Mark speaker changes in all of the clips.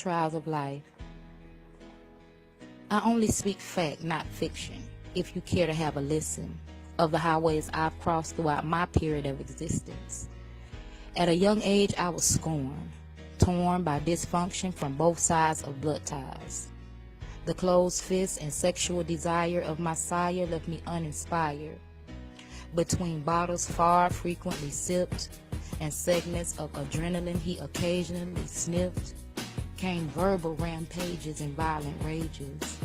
Speaker 1: trials of life. I only speak fact, not fiction, if you care to have a listen of the highways I've crossed throughout my period of existence. At a young age, I was scorned, torn by dysfunction from both sides of blood ties. The closed fist and sexual desire of my sire left me uninspired. Between bottles far frequently sipped and segments of adrenaline he occasionally sniffed, came verbal rampages and violent rages.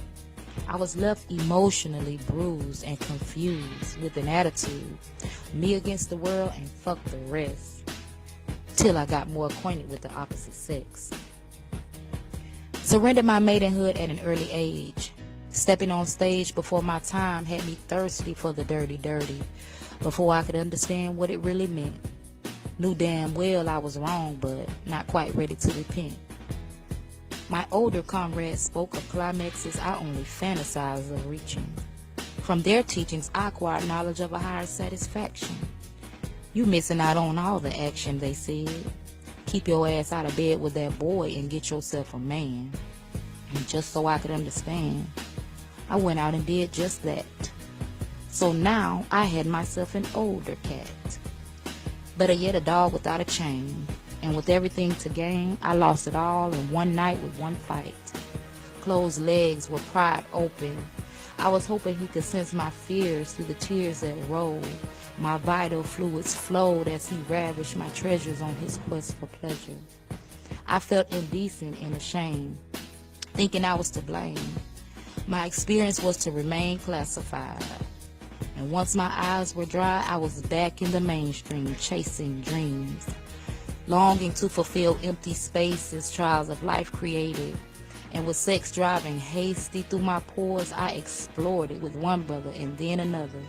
Speaker 1: I was left emotionally bruised and confused with an attitude, me against the world and fuck the rest, till I got more acquainted with the opposite sex. Surrendered my maidenhood at an early age. Stepping on stage before my time had me thirsty for the dirty, before I could understand what it really meant. Knew damn well I was wrong, but not quite ready to repent. My older comrades spoke of climaxes I only fantasized of reaching. From their teachings, I acquired knowledge of a higher satisfaction. You missing out on all the action, they said. Keep your ass out of bed with that boy and get yourself a man. And just so I could understand, I went out and did just that. So now I had myself an older cat. Better yet, a dog without a chain. And with everything to gain, I lost it all in one night with one fight. Closed legs were pried open. I was hoping he could sense my fears through the tears that rolled. My vital fluids flowed as he ravished my treasures on his quest for pleasure. I felt indecent and ashamed, thinking I was to blame. My experience was to remain classified. And once my eyes were dry, I was back in the mainstream, chasing dreams, longing to fulfill empty spaces trials of life created. And with sex driving hasty through my pores, I explored it with one brother and then another.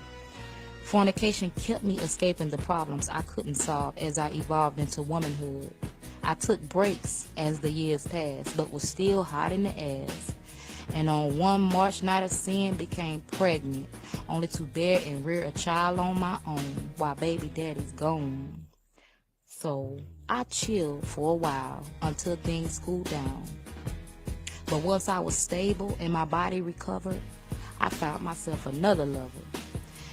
Speaker 1: Fornication kept me escaping the problems I couldn't solve as I evolved into womanhood. I took breaks as the years passed, but was still hot in the ass. And on one March night of sin, became pregnant, only to bear and rear a child on my own while baby daddy's gone. So I chilled for a while until things cooled down. But once I was stable and my body recovered, I found myself another lover.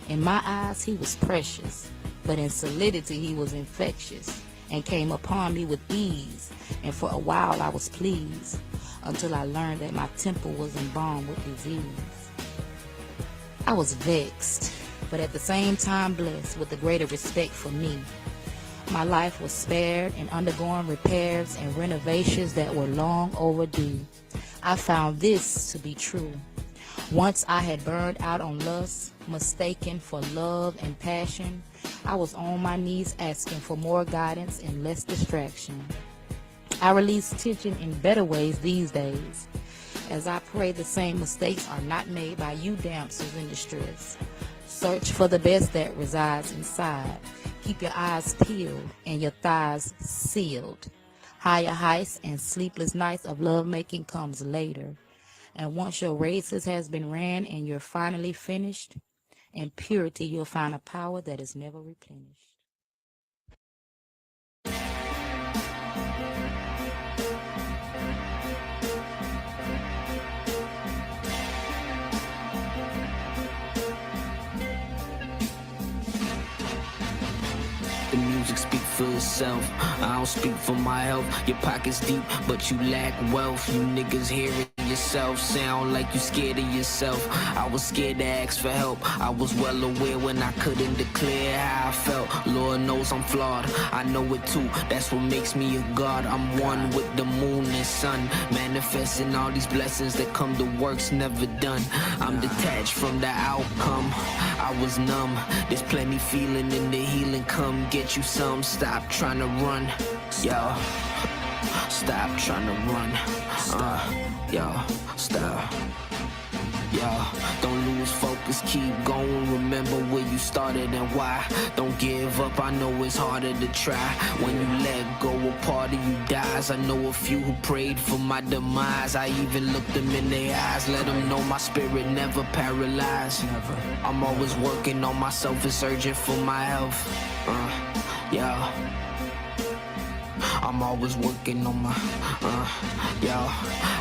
Speaker 1: In my eyes, he was precious, but in solidity, he was infectious and came upon me with ease. And for a while, I was pleased until I learned that my temple was embalmed with disease. I was vexed, but at the same time blessed with a greater respect for me. My life was spared and undergoing repairs and renovations that were long overdue. I found this to be true. Once I had burned out on lust, mistaken for love and passion, I was on my knees asking for more guidance and less distraction. I release tension in better ways these days, as I pray the same mistakes are not made by you damsels in distress. Search for the best that resides inside. Keep your eyes peeled and your thighs sealed. Higher heights and sleepless nights of lovemaking comes later. And once your races has been ran and you're finally finished, in purity you'll find a power that is never replenished.
Speaker 2: The music speak for itself. I don't speak for my health. Your pockets deep, but you lack wealth. You niggas hear it yourself. Sound like you scared of yourself. I was scared to ask for help. I was well aware when I couldn't declare how I felt. Lord knows I'm flawed. I know it too. That's what makes me a god. I'm one with the moon and sun, manifesting all these blessings that come to works never done. I'm detached from the outcome. I was numb. There's plenty feeling in the healing. Come get you some. Stop trying to run, yo. Stop trying to run. Yo, stop. Yo, don't lose focus, keep going. Remember where you started and why. Don't give up, I know it's harder to try. When you let go, a part of you dies. I know a few who prayed for my demise. I even looked them in their eyes, let them know my spirit never paralyzed. I'm always working on myself and searching for my health. Yeah. I'm always working on my, yo.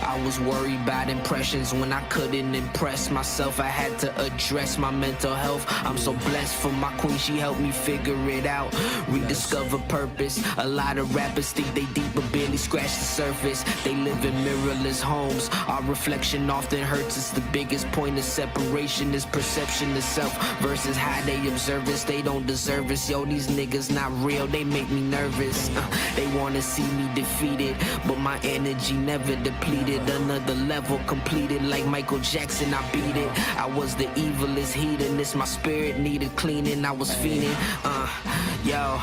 Speaker 2: I was worried about impressions when I couldn't impress myself. I had to address my mental health. I'm so blessed for my queen, she helped me figure it out. Rediscover purpose. A lot of rappers think they deep but barely scratch the surface. They live in mirrorless homes. Our reflection often hurts us. The biggest point of separation is perception of self versus how they observe us. They don't deserve us. Yo, these niggas not real, they make me nervous. They wanna see me defeated, but my energy never depleted. Another level completed, like Michael Jackson, I beat it. I was the evilest hedonist, my spirit needed cleaning. I was fiending, yo.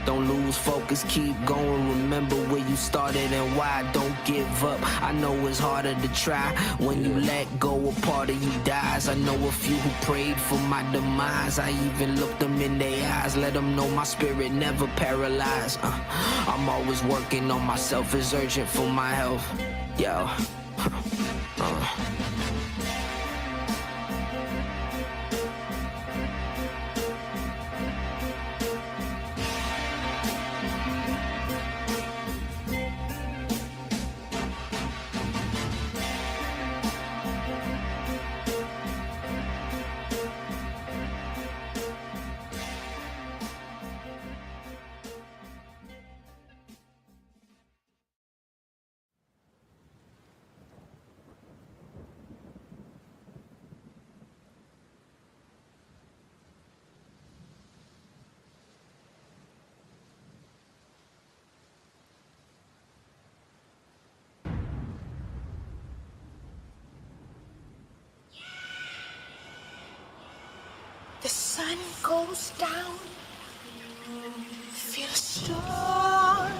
Speaker 2: Don't lose focus, keep going. Remember where you started and why. Don't give up. I know it's harder to try. When you let go, a part of you dies. I know a few who prayed for my demise. I even looked them in their eyes, let them know my spirit never paralyzed. I'm always working on myself, it's urgent for my health. Yo.
Speaker 3: The sun goes down, feel a storm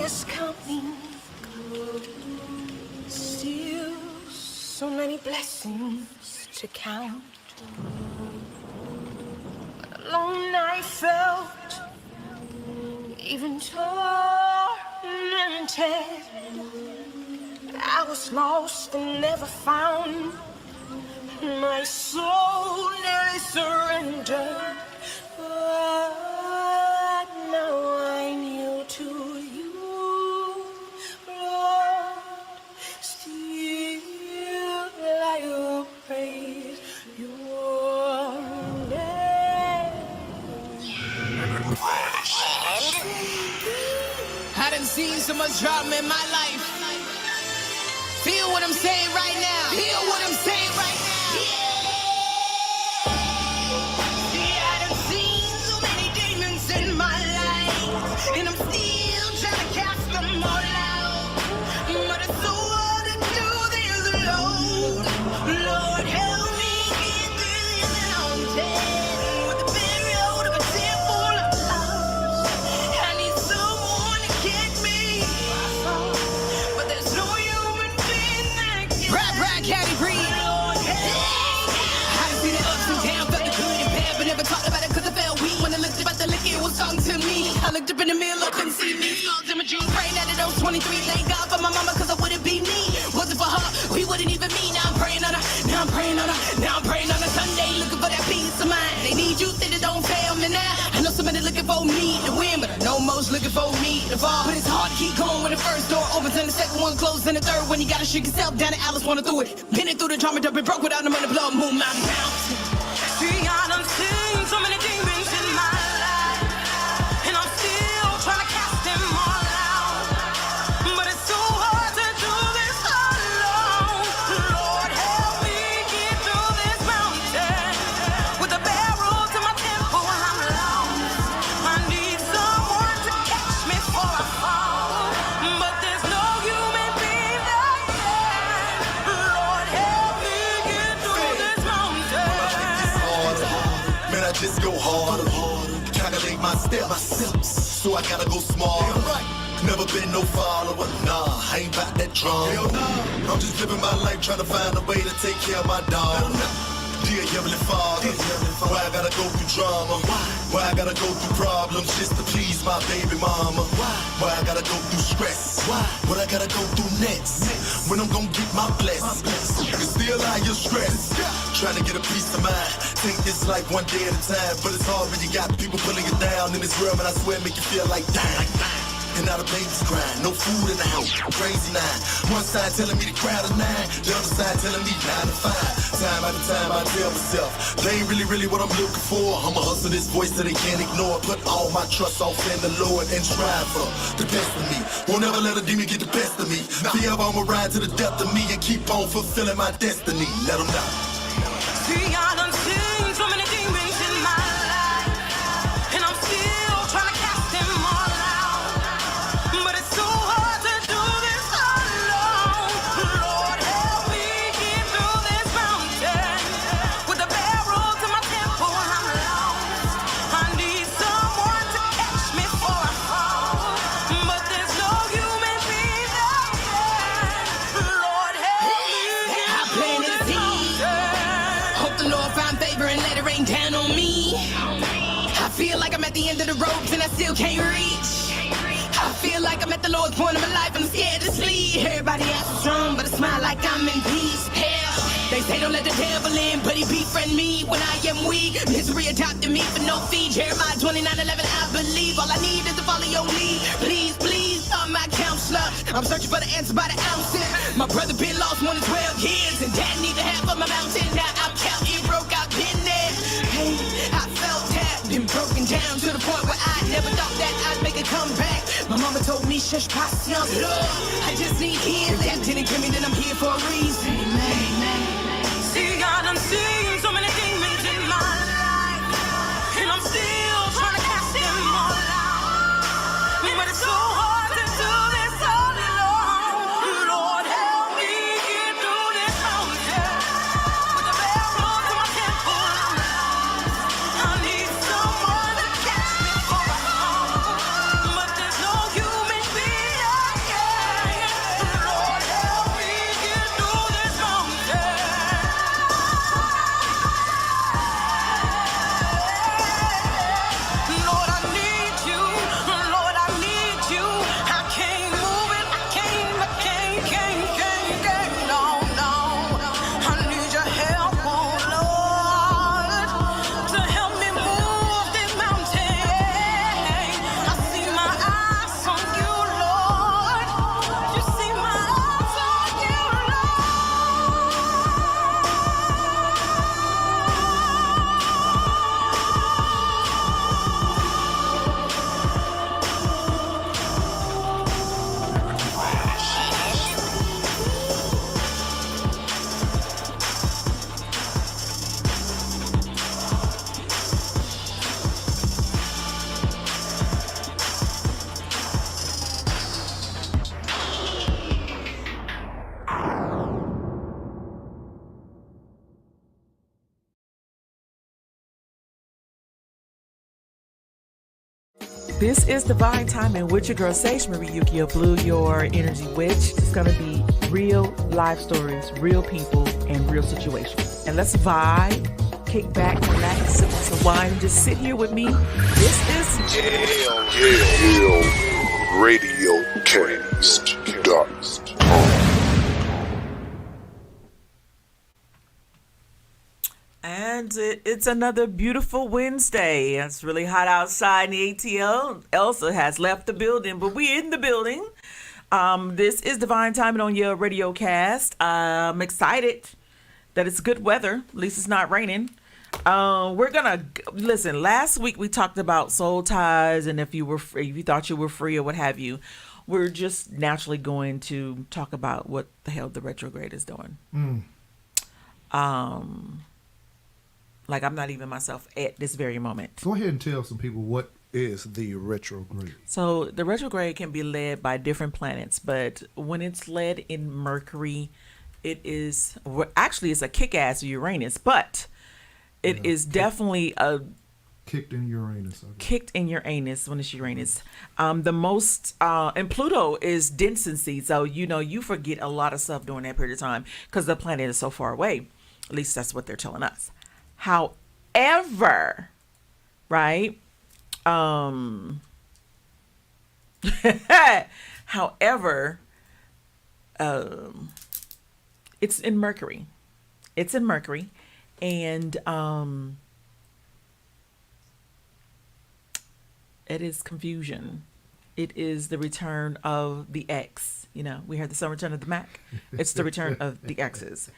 Speaker 3: is coming. Still so many blessings to count. Alone I felt even tormented. I was lost and never found. My soul nearly surrendered, but now I kneel to you, Lord. Still I will praise your name.
Speaker 2: I done seen so much drama in my life. Feel what I'm saying right now. Feel what I'm saying right now.
Speaker 3: And I'm still trying to cast them all out. But it's so hard to do this alone. Lord, help me get through this mountain with the burial of a temple of house. I need someone to catch me, but there's no human being that can.
Speaker 2: Rap, Caddy Breed.
Speaker 3: Lord, help me.
Speaker 2: I see the ups and downs, felt the good and bad, but never talked about it cause I felt weak. When I looked about the liquor, it was talking to me. I looked up in the mirror, I couldn't see me. Slugs in my jeans, praying that it was 23. Thank God for my mama, cause I wouldn't be me. Wasn't for her, we wouldn't even meet. Now I'm praying on her, now I'm praying on her, now I'm praying on her. Sunday, looking for that peace of mind. They need you, think it don't fail me now. I know somebody looking for me to win, but I know most looking for me to fall. But it's hard to keep going when the first door opens and the second one closes and the third one. You gotta shake yourself down and Alice wanna do it. Been it through the trauma, been broke without the money, blow, move mountain mountain.
Speaker 3: See, I done seen so many demons in my life, and I'm still trying to cast them all out. But it's so hard to do this alone. Lord, help me get through this mountain. With a barrel to my temple, I'm lost. I need someone to catch me before I fall. But there's no human being that can. Lord, help me get through this mountain.
Speaker 4: Man, I just go harder. Calculate my steps, so I gotta go smarter. Never been no follower, nah, I ain't bout that drama. I'm just living my life, trying to find a way to take care of my dog. Dear Heavenly Father, why I gotta go through drama? Why I gotta go through problems just to please my baby mama? Why I gotta go through stress? What I gotta go through next? When I'm gonna get my bless? Cause still I am stressed, trying to get a peace of mind. Think this life one day at a time, but it's hard when you got people pulling you down in this world, and I swear make you feel like dying. And now the baby's crying, no food in the house, crazy nine. One side telling me to cry to 9, the other side telling me 9 to 5. Time after time I tell myself, they ain't really what I'm looking for. I'ma hustle this voice that they can't ignore. Put all my trust off in the Lord and strive for the best of me. Won't ever let a demon get the best of me. Forever I'ma ride to the death of me and keep on fulfilling my destiny. Let them know.
Speaker 3: See, I done seen so many demons in my life, and I'm still trying to cast them all out. But it's so hard to do this alone. Lord, help me get through this mountain. With a barrel to my temple, I'm lost. I need someone to catch me before I fall. But there's no human being that can. Lord, help me get through this mountain.
Speaker 2: Hope the Lord find favor and let it rain down on me. I feel like I'm at the end of the ropes and I still can't reach. I feel like I'm at the lowest point of my life and I'm scared to sleep. Everybody else is strong, but I smile like I'm in peace. Hell, they say don't let the devil in, but he befriend me when I am weak. Misery adopted me for no fee. Jeremiah 29:11, I believe. All I need is to follow your lead. Please, I'm my counselor. I'm searching for the answer by the ounces. My brother been lost more than 12 years, and dad need to have on my mountain. Now I'm counting, broke out, been there. Hey, I felt that, been broken down to the point where I never thought that I'd make a comeback. My mama told me, shush, patience, Lord, I just need healing. If that didn't kill me, then I'm here for a reason. Amen.
Speaker 3: See, I done seen so many demons in my life, and I'm still trying to cast them all out. But it's so hard to do this all alone. Lord, help me get through this mountain. With a barrel to my temple, I'm lost. I need someone to catch me before I fall. But there's no human being I can. Lord, help me get through this mountain. Lord, I need you. Lord, I need you. I can't move it. I can't. No. I need your help, oh Lord, to help me move this mountain. I see my eyes on you, Lord. You see my eyes on you,
Speaker 5: This is Divine Timing with your girl Sage Marie Yukio Blue, your energy witch. It's going to be real life stories, real people, and real situations. And let's vibe, kick back, relax, sip on some wine, and just sit here with me. This is
Speaker 6: Yale Radiocast.com.
Speaker 5: And it's another beautiful Wednesday. It's really hot outside in the ATL. Elsa has left the building, but we're in the building. This is Divine Timing on Yale Radiocast. I'm excited that it's good weather. At least it's not raining. We're gonna listen. Last week we talked about soul ties, and if you thought you were free or what have you. We're just naturally going to talk about what the hell the retrograde is doing. Like I'm not even myself at this very moment.
Speaker 7: Go ahead and tell some people what is the retrograde.
Speaker 5: So the retrograde can be led by different planets, but when it's led in Mercury, it's a kick-ass Uranus, but it is definitely a
Speaker 7: kicked in Uranus. Okay.
Speaker 5: Kicked in Uranus when it's Uranus. The most and Pluto is density, so you forget a lot of stuff during that period of time because the planet is so far away. At least that's what they're telling us. However, right? However, it's in Mercury. It's in Mercury, and it is confusion. It is the return of the X. You know, we heard the some return of the Mac. It's the return of the X's.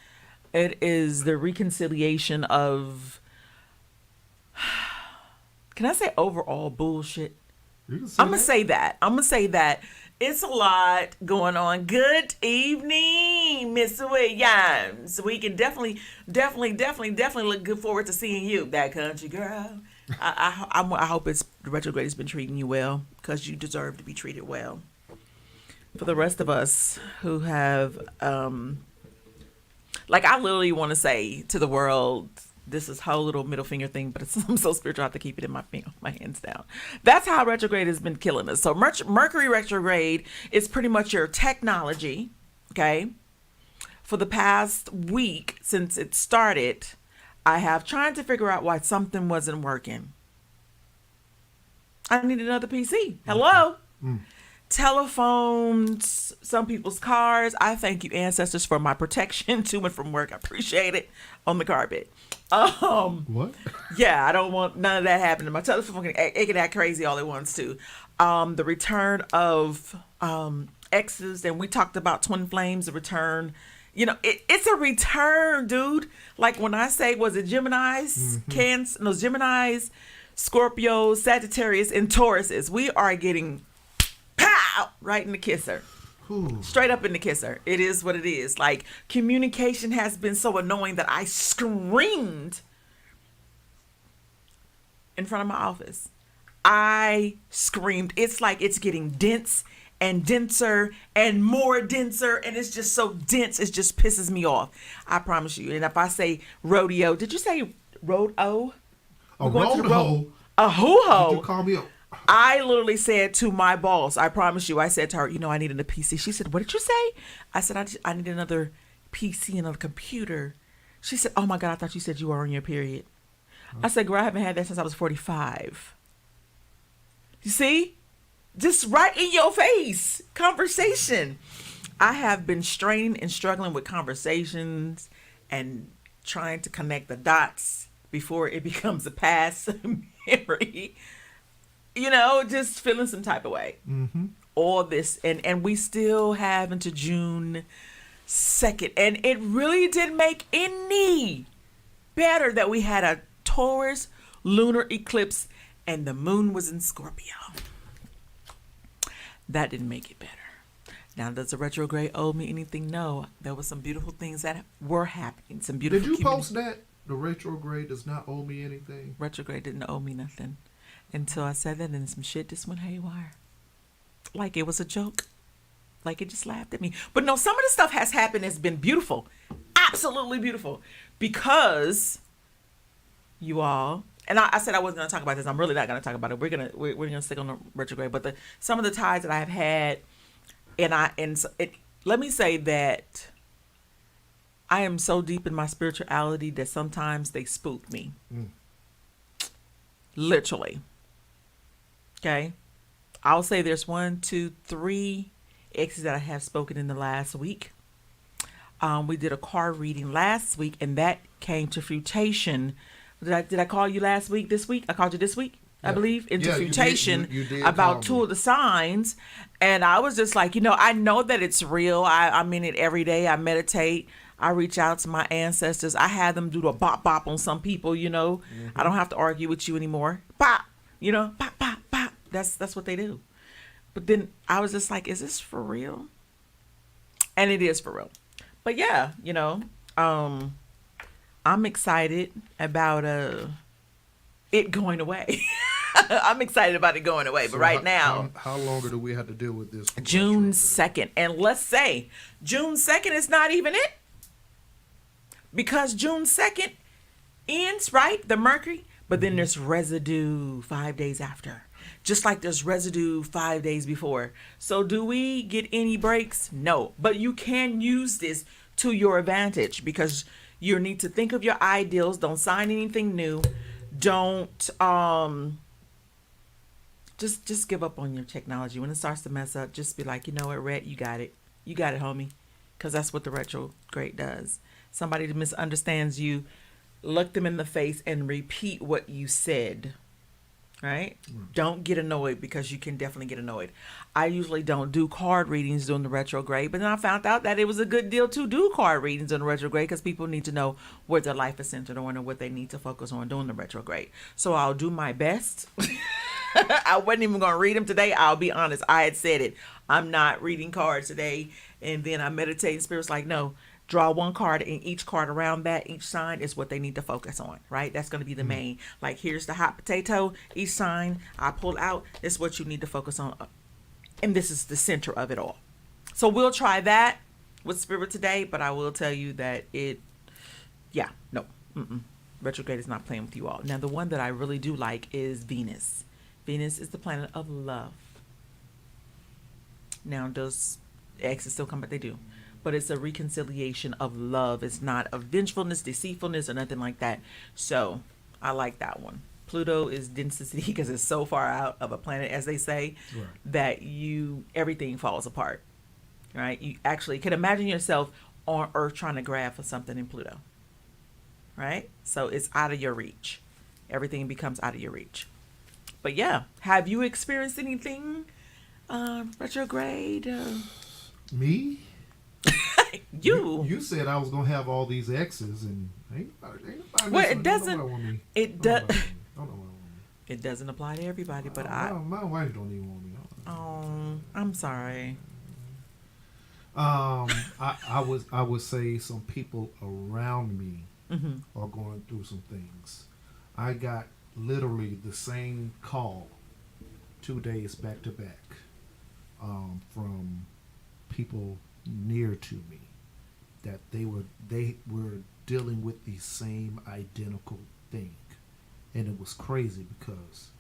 Speaker 5: It is the reconciliation of, can I say overall bullshit? I'm going to say that. It's a lot going on. Good evening, Mr. Williams. We can definitely look good forward to seeing you, that country girl. I hope the retrograde has been treating you well, because you deserve to be treated well. For the rest of us who have, like, I literally want to say to the world, this is whole little middle finger thing, but I'm so spiritual I have to keep it in my hands down. That's how retrograde has been killing us. So Mercury retrograde is pretty much your technology, okay? For the past week since it started, I have trying to figure out why something wasn't working. I need another PC. Hello? Telephones, some people's cars. I thank you, ancestors, for my protection to and from work. I appreciate it. On the carpet.
Speaker 7: What?
Speaker 5: Yeah, I don't want none of that happening. My telephone can act crazy all it wants to. The return of exes, and we talked about twin flames, the return. You know, it's a return, dude. Like when I say, was it Geminis, Cancer, no, Geminis, Scorpios, Sagittarius, and Tauruses. We are getting pow right in the kisser. Straight up in the kisser. It is what it is. Like, communication has been so annoying that I screamed in front of my office. I screamed. It's like it's getting dense and denser and more denser, and it's just so dense, it just pisses me off. I promise you. And if I say rodeo, did you say road-o?
Speaker 7: A road-ho?
Speaker 5: A hoo-ho.
Speaker 7: Did you call me a...
Speaker 5: I literally said to my boss, I promise you, I said to her, you know, I needed a PC. She said, what did you say? I said, I need another PC and a computer. She said, oh my God, I thought you said you were on your period. I said, girl, I haven't had that since I was 45. You see? Just right in your face. Conversation. I have been straining and struggling with conversations and trying to connect the dots before it becomes a past memory. You know, just feeling some type of way. All this. And we still have into June 2nd. And it really didn't make any better that we had a Taurus lunar eclipse and the moon was in Scorpio. That didn't make it better. Now, does the retrograde owe me anything? No. There were some beautiful things that were happening. Some beautiful.
Speaker 7: Did you post that? The retrograde does not owe me anything.
Speaker 5: Retrograde didn't owe me nothing. Until I said that, and some shit just went haywire. Like it was a joke. Like it just laughed at me. But no, some of the stuff has happened that's been beautiful. Absolutely beautiful. Because you all, and I said I wasn't going to talk about this. I'm really not going to talk about it. We're gonna stick on the retrograde. But some of the ties that I have had, let me say that I am so deep in my spirituality that sometimes they spook me. Literally. Okay. I'll say there's 1, 2, 3 exes that I have spoken in the last week. We did a card reading last week, and that came to fruition. Did I call you last week? This week? I called you this week, yeah. I believe, into fruition
Speaker 7: you did
Speaker 5: about 2 of the signs. And I was just like, you know, I know that it's real. I'm in it every day. I meditate. I reach out to my ancestors. I had them do the bop bop on some people, you know. I don't have to argue with you anymore. Bop, you know, bop, bop, bop. That's what they do. But then I was just like, is this for real? And it is for real. But yeah, you know, I'm excited about it going away. I'm excited about it going away. But right now,
Speaker 7: how longer do we have to deal with this?
Speaker 5: June 2nd. And let's say June 2nd is not even it. Because June 2nd ends, right? The Mercury. But then there's residue 5 days after. Just like there's residue 5 days before. So do we get any breaks? No. But you can use this to your advantage because You need to think of your ideals. Don't sign anything new. Don't just give up on your technology. When it starts to mess up, just be like, you know what, Red, you got it. You got it, homie. Because that's what the retrograde does. Somebody that misunderstands you, look them in the face and repeat what you said. Right? Don't get annoyed, because you can definitely get annoyed. I usually don't do card readings during the retrograde, but then I found out that it was a good deal to do card readings during the retrograde, because people need to know where their life is centered on and what they need to focus on during the retrograde. So I'll do my best. I wasn't even going to read them today. I'll be honest. I had said it. I'm not reading cards today. And then I meditate. Spirit's like, no. Draw one card, and each card around that, each sign is what they need to focus on, right? That's going to be the main. Like, here's the hot potato. Each sign I pull out is what you need to focus on. And this is the center of it all. So we'll try that with Spirit today, but I will tell you that retrograde is not playing with you all. Now, the one that I really do like is Venus. Venus is the planet of love. Now, does exes still come back? They do. But it's a reconciliation of love. It's not of vengefulness, deceitfulness, or nothing like that. So I like that one. Pluto is density, because it's so far out of a planet, as they say, that everything falls apart. Right? You actually can imagine yourself on Earth trying to grab for something in Pluto. Right? So it's out of your reach. Everything becomes out of your reach. But yeah, have you experienced anything retrograde?
Speaker 7: Me?
Speaker 5: You
Speaker 7: said I was gonna have all these exes, and ain't
Speaker 5: well, it doesn't. It does.
Speaker 7: It
Speaker 5: doesn't apply to everybody, but
Speaker 7: my wife don't even want me.
Speaker 5: Oh, I'm sorry.
Speaker 7: I would say some people around me are going through some things. I got literally the same call 2 days back to back from people near to me, that they were dealing with the same identical thing, and it was crazy because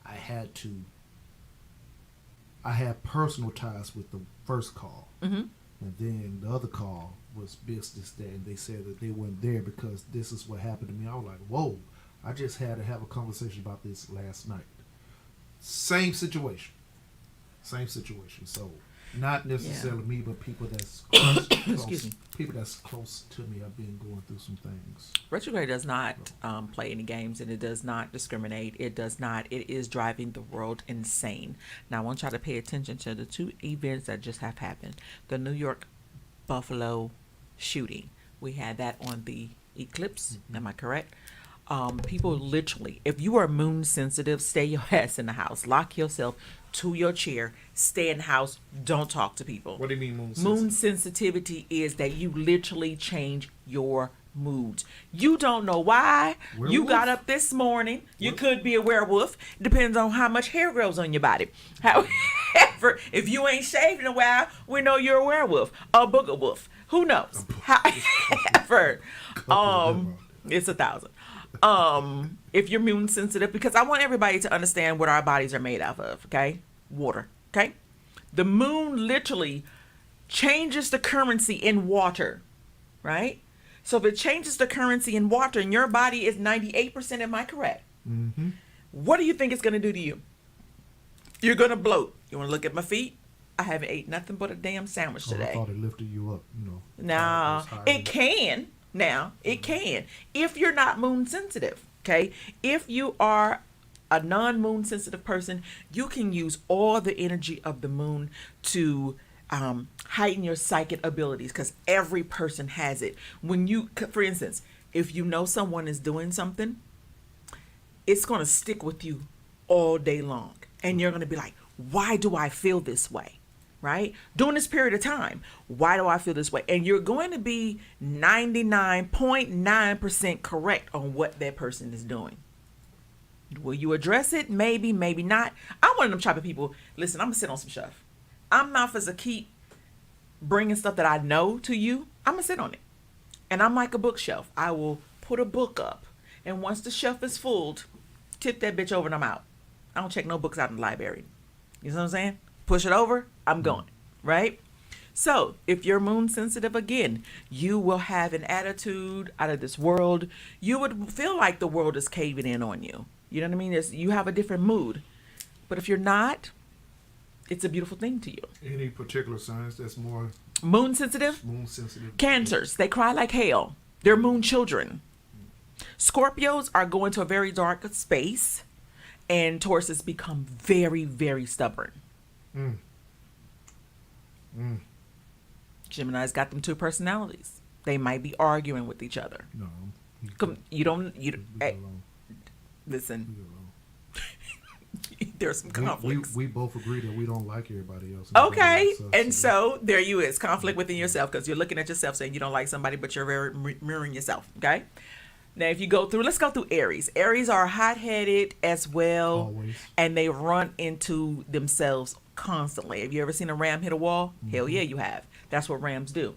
Speaker 7: I had personal ties with the first call, and then the other call was business day, and they said that they weren't there because this is what happened to me. I was like, whoa, I just had to have a conversation about this last night. Same situation. So not necessarily me, but people that's close, people that's close to me have been going through some things.
Speaker 5: Retrograde does not play any games, and it does not discriminate. It is driving the world insane. Now, I want y'all to pay attention to the 2 events that just have happened. The New York Buffalo shooting. We had that on the eclipse. Am I correct? People literally, if you are moon sensitive, stay your ass in the house. Lock yourself to your chair. Stay in the house. Don't talk to people.
Speaker 7: What do you mean moon sensitive?
Speaker 5: Moon sensitivity is that you literally change your moods. You don't know why. Werewolf? You got up this morning. You could be a werewolf. Depends on how much hair grows on your body. However, if you ain't shaved in a while, we know you're a werewolf. A booger wolf. Who knows? However, it's 1,000. If you're moon sensitive, because I want everybody to understand what our bodies are made out of, okay? Water, okay? The moon literally changes the currency in water, right? So if it changes the currency in water and your body is 98%, am I correct? Mm-hmm. What do you think it's going to do to you? You're going to bloat. You want to look at my feet? I haven't ate nothing but a damn sandwich today.
Speaker 7: I thought it lifted you up,
Speaker 5: No, it can. Now, it can. If you're not moon sensitive, okay? If you are a non-moon sensitive person, you can use all the energy of the moon to heighten your psychic abilities, because every person has it. When you, for instance, if you know someone is doing something, it's going to stick with you all day long. And you're going to be like, why do I feel this way? Right? During this period of time, why do I feel this way? And you're going to be 99.9% correct on what that person is doing. Will you address it? Maybe, maybe not. I'm one of them type of people. Listen, I'm going to sit on some stuff. I'm not for to keep bringing stuff that I know to you. I'm going to sit on it. And I'm like a bookshelf. I will put a book up. And once the shelf is full, tip that bitch over and I'm out. I don't check no books out in the library. You know what I'm saying? Push it over, I'm going, right? So if you're moon sensitive, again, you will have an attitude out of this world. You would feel like the world is caving in on you. You know what I mean? You have a different mood. But if you're not, it's a beautiful thing to you.
Speaker 7: Any particular signs that's more
Speaker 5: Moon sensitive?
Speaker 7: moon sensitive?
Speaker 5: Cancers, they cry like hell. They're moon children. Scorpios are going to a very dark space, and Tauruses become very, very stubborn. Gemini's got them two personalities. They might be arguing with each other.
Speaker 7: No.
Speaker 5: Listen, there's some conflicts.
Speaker 7: We both agree that we don't like everybody else.
Speaker 5: Okay, and so there you is conflict within yourself, because you're looking at yourself saying you don't like somebody, but you're very mirroring yourself. Okay, now if you go through, let's go through Aries. Aries are hot-headed as well.
Speaker 7: Always.
Speaker 5: And they run into themselves constantly. Have you ever seen a ram hit a wall? Hell yeah, you have. That's what rams do.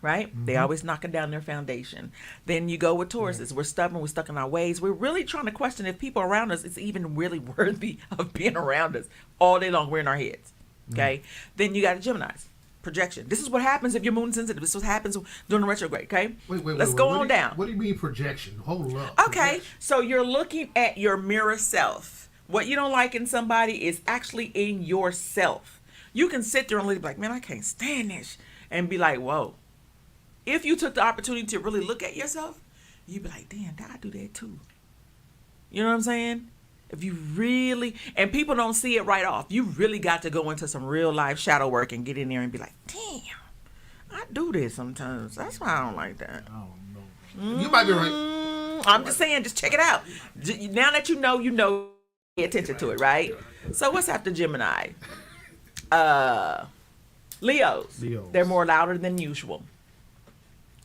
Speaker 5: Right? They always knocking down their foundation. Then you go with Tauruses. We're stubborn. We're stuck in our ways. We're really trying to question if people around us is even really worthy of being around us. All day long, we're in our heads. Okay? Then you got a Gemini's. Projection. This is what happens if you're moon sensitive. This is what happens during the retrograde. Okay? Let's go on down.
Speaker 7: What do you mean projection? Hold up.
Speaker 5: Okay.
Speaker 7: Projection.
Speaker 5: So you're looking at your mirror self. What you don't like in somebody is actually in yourself. You can sit there and be like, man, I can't stand this. And be like, whoa. If you took the opportunity to really look at yourself, you'd be like, damn, I do that too. You know what I'm saying? If you really, and people don't see it right off, you really got to go into some real life shadow work and get in there and be like, damn, I do this sometimes. That's why I don't like that.
Speaker 7: I don't know. You might be right.
Speaker 5: I'm just saying, just check it out. Now that you know, pay attention to it, right? So what's after Gemini? Leos. They're more louder than usual.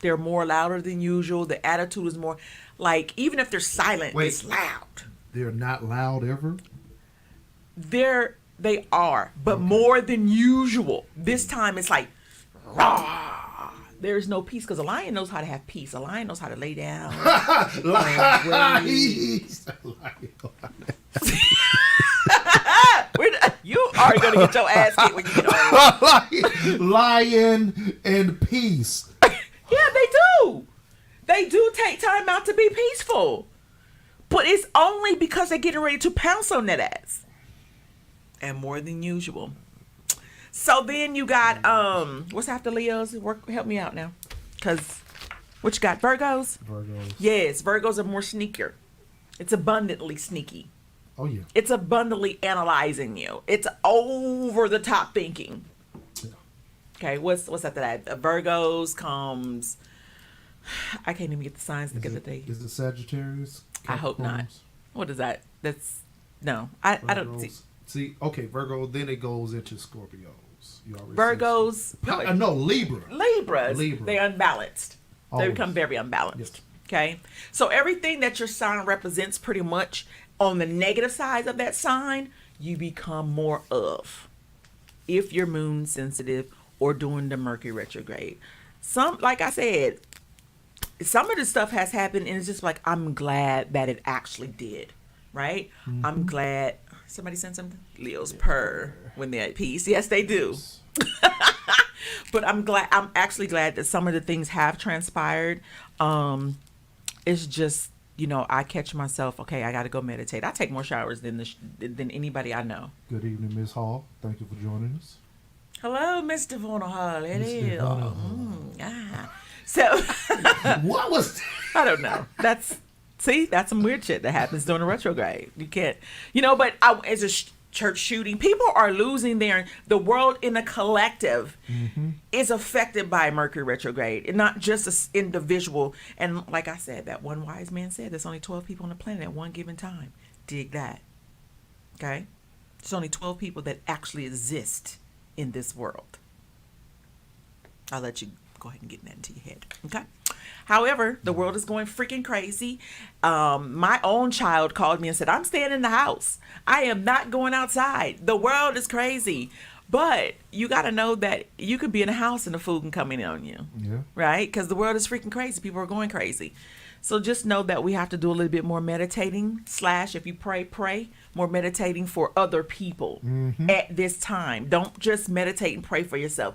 Speaker 5: They're more louder than usual. The attitude is more like, even if they're silent, it's loud.
Speaker 7: They're not loud ever?
Speaker 5: They are, but more than usual. This time it's like, rah. There's no peace, because a lion knows how to have peace. A lion knows how to lay down. You are going to get your ass kicked when you get home.
Speaker 7: Lion and peace.
Speaker 5: Yeah, they do. They do take time out to be peaceful. But it's only because they're getting ready to pounce on that ass. And more than usual. So then you got, what's after Leos? Help me out now. Because, what you got? Virgos?
Speaker 7: Virgos.
Speaker 5: Yes, Virgos are more sneakier. It's abundantly sneaky.
Speaker 7: Oh, yeah.
Speaker 5: It's abundantly analyzing you. It's over the top thinking. Okay, what's after that? Virgos comes. I can't even get the signs together.
Speaker 7: Is it Sagittarius?
Speaker 5: I hope not.
Speaker 7: Capricorns?
Speaker 5: What is that? That's no. I don't see.
Speaker 7: See, okay, Virgo. Then it goes into Scorpios. You already
Speaker 5: Virgos.
Speaker 7: No, Libra.
Speaker 5: Libras. They're unbalanced.
Speaker 7: Always.
Speaker 5: They become very unbalanced.
Speaker 7: Yes.
Speaker 5: Okay, so everything that your sign represents, pretty much on the negative side of that sign, you become more of. If you're moon sensitive or doing the Mercury retrograde, like I said, some of this stuff has happened, and it's just like, I'm glad that it actually did, right? Mm-hmm. I'm glad. Somebody sent something? Leos purr when they're at peace. Yes, they do. But I'm actually glad that some of the things have transpired. It's just, I catch myself, okay, I got to go meditate. I take more showers than anybody I know. Good evening, Miss Hall. Thank you for joining us. Hello, Miss Devona Hall. So, what was that? I don't know. That's some weird shit that happens during a retrograde. You can't, but as a church shooting, people are losing the world in a collective is affected by Mercury retrograde, and not just an individual. And like I said, that one wise man said, there's only 12 people on the planet at one given time. Dig that. Okay? There's only 12 people that actually exist in this world. I'll let you go ahead and get that into your head. Okay? However, the world is going freaking crazy. My own child called me and said, I'm staying in the house. I am not going outside. The world is crazy. But you got to know that you could be in a house and the food can come in on you. Yeah. Right? Because the world is freaking crazy. People are going crazy. So just know that we have to do a little bit more meditating / if you pray, more meditating for other people at this time. Don't just meditate and pray for yourself.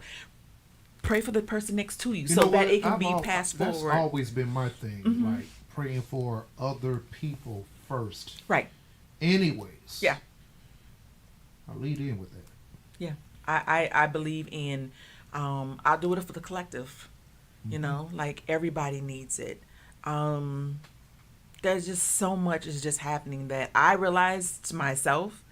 Speaker 5: pray for the person next to you,
Speaker 7: You
Speaker 5: so
Speaker 7: know
Speaker 5: that
Speaker 7: what?
Speaker 5: it can be passed
Speaker 7: That's
Speaker 5: forward.
Speaker 7: always been my thing, like praying for other people first.
Speaker 5: Right.
Speaker 7: Anyways.
Speaker 5: Yeah.
Speaker 7: I'll lead in with that.
Speaker 5: Yeah. I believe in, I'll do it for the collective. You know, like everybody needs it. There's just so much is just happening that I realized to myself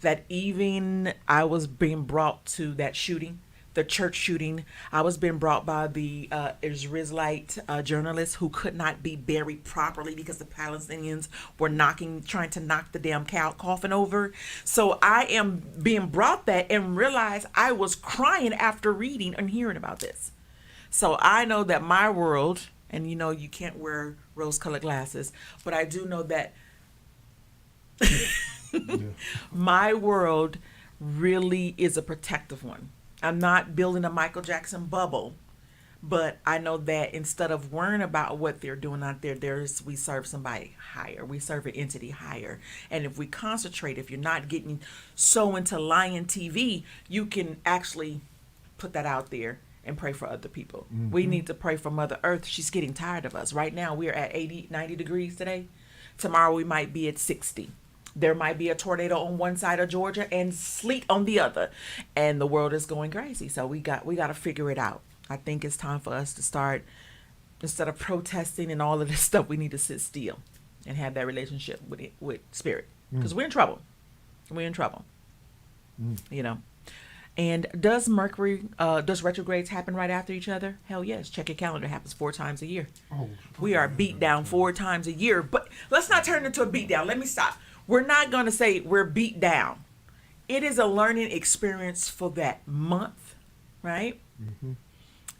Speaker 5: that even I was being brought to that shooting, the church shooting. I was being brought by the Israelite journalists who could not be buried properly because the Palestinians were trying to knock the damn coffin over. So I am being brought that and realized I was crying after reading and hearing about this. So I know that my world, and you know you can't wear rose-colored glasses, but I do know that my world really is a protective one. I'm not building a Michael Jackson bubble, but I know that instead of worrying about what they're doing out there, we serve somebody higher. We serve an entity higher. And if we concentrate, if you're not getting so into lying TV, you can actually put that out there and pray for other people. We need to pray for Mother Earth. She's getting tired of us. Right now, we're at 80, 90 degrees today. Tomorrow, we might be at 60. There might be a tornado on one side of Georgia and sleet on the other. And the world is going crazy. So we got to figure it out. I think it's time for us to start, instead of protesting and all of this stuff, we need to sit still and have that relationship with spirit. Because we're in trouble. We're in trouble. You know. And does retrogrades happen right after each other? Hell yes. Check your calendar. It happens 4 times a year. We are beat down 4 times a year. But let's not turn it into a beat down. Let me stop. We're not going to say we're beat down. It is a learning experience for that month, right?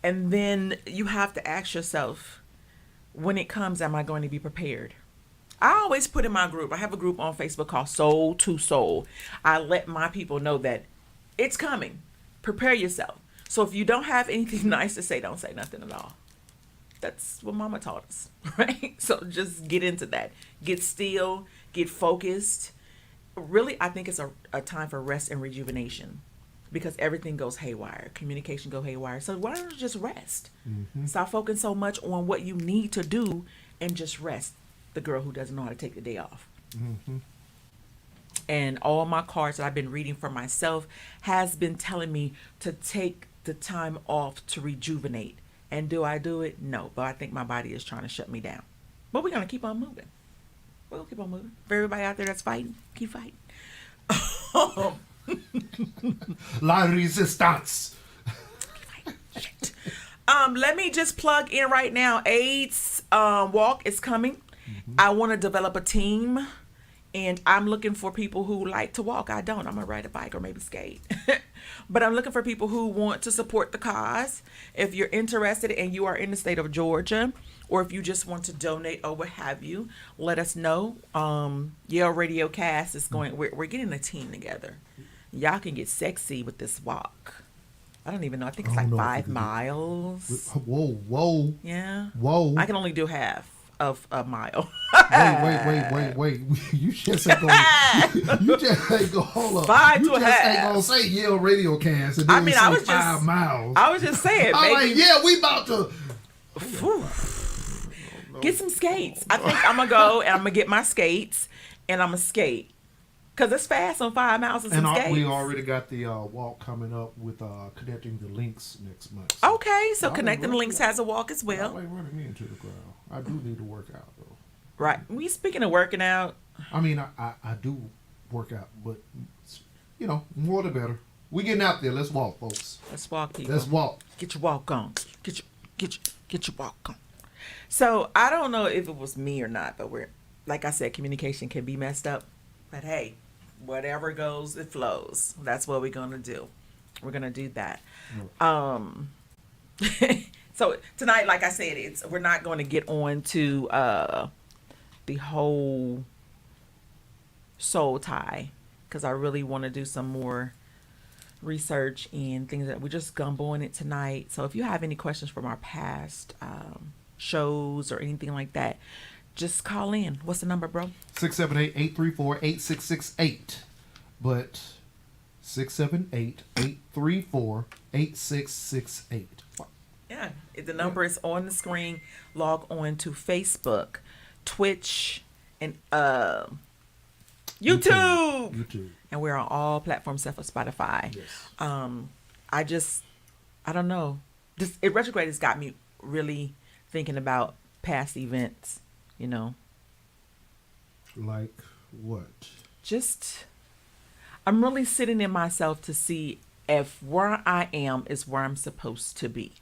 Speaker 5: And then you have to ask yourself, when it comes, am I going to be prepared? I always put in my group, I have a group on Facebook called Soul to Soul. I let my people know that it's coming. Prepare yourself. So if you don't have anything nice to say, don't say nothing at all. That's what Mama taught us, right? So just get into that. Get still, get focused. Really, I think it's a time for rest and rejuvenation because everything goes haywire. Communication go haywire. So why don't you just rest? Stop focusing so much on what you need to do and just rest. The girl who doesn't know how to take the day off. And all my cards that I've been reading for myself has been telling me to take the time off to rejuvenate. And do I do it? No, but I think my body is trying to shut me down. But we're going to keep on moving. We're going to keep on moving. For everybody out there that's fighting, keep fighting.
Speaker 7: La resistance.
Speaker 5: Let me just plug in right now. AIDS walk is coming. I want to develop a team. And I'm looking for people who like to walk. I don't. I'm going to ride a bike or maybe skate. But I'm looking for people who want to support the cause. If you're interested and you are in the state of Georgia, or if you just want to donate or what have you, let us know. Yale Radiocast is going. We're getting a team together. Y'all can get sexy with this walk. I don't even know. I think it's like 5 miles.
Speaker 7: Whoa.
Speaker 5: Yeah.
Speaker 7: Whoa.
Speaker 5: I can only do half of a mile.
Speaker 7: Wait. You just ain't gonna. You just ain't gonna hold up.
Speaker 5: 5
Speaker 7: you
Speaker 5: to a
Speaker 7: just
Speaker 5: half.
Speaker 7: ain't gonna say Yale Radiocast and then
Speaker 5: I mean,
Speaker 7: say
Speaker 5: I was
Speaker 7: 5 miles.
Speaker 5: I was just saying.
Speaker 7: I'm
Speaker 5: Maybe,
Speaker 7: like, yeah, we about to.
Speaker 5: Get some skates. I think I'm gonna go and I'm gonna get my skates and I'm gonna skate. Cause it's fast on 5 miles and some skates.
Speaker 7: We already got the walk coming up with connecting the links next month.
Speaker 5: Okay, so Connecting the Links has a walk as well.
Speaker 7: Y'all ain't running me into the ground. I do need to work out though.
Speaker 5: Right. We speaking of working out.
Speaker 7: I mean, I do work out, but you know, more the better. We getting out there. Let's walk, folks.
Speaker 5: Let's walk, people.
Speaker 7: Let's walk.
Speaker 5: Get your walk on. Get your walk on. So I don't know if it was me or not, but like I said, communication can be messed up. But hey, whatever goes, it flows. That's what we're gonna do. We're gonna do that. So tonight, like I said, we're not going to get on to the whole soul tie because I really want to do some more research and things that we're just gumboing it tonight. So if you have any questions from our past shows or anything like that, just call in. What's the number, bro?
Speaker 7: 678-834-8668. But 678-834-8668.
Speaker 5: Yeah, the number is on the screen. Log on to Facebook, Twitch, and YouTube. And we're on all platforms except for Spotify.
Speaker 7: Yes.
Speaker 5: I don't know. Retrograde has got me really thinking about past events, you know.
Speaker 7: Like what?
Speaker 5: I'm really sitting in myself to see if where I am is where I'm supposed to be.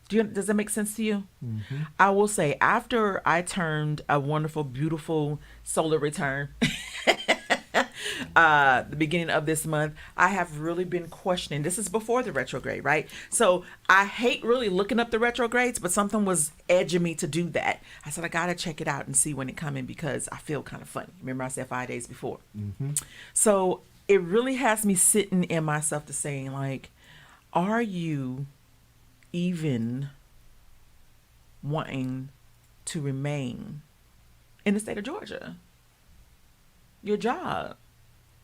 Speaker 5: Does that make sense to you?
Speaker 7: Mm-hmm.
Speaker 5: I will say, after I turned a wonderful, beautiful solar return, the beginning of this month, I have really been questioning. This is before the retrograde, right? So I hate really looking up the retrogrades, but something was edging me to do that. I said, I got to check it out and see when it coming because I feel kind of funny. Remember I said 5 days before.
Speaker 7: Mm-hmm.
Speaker 5: So it really has me sitting in myself to saying, like, are you even wanting to remain in the state of Georgia? Your job.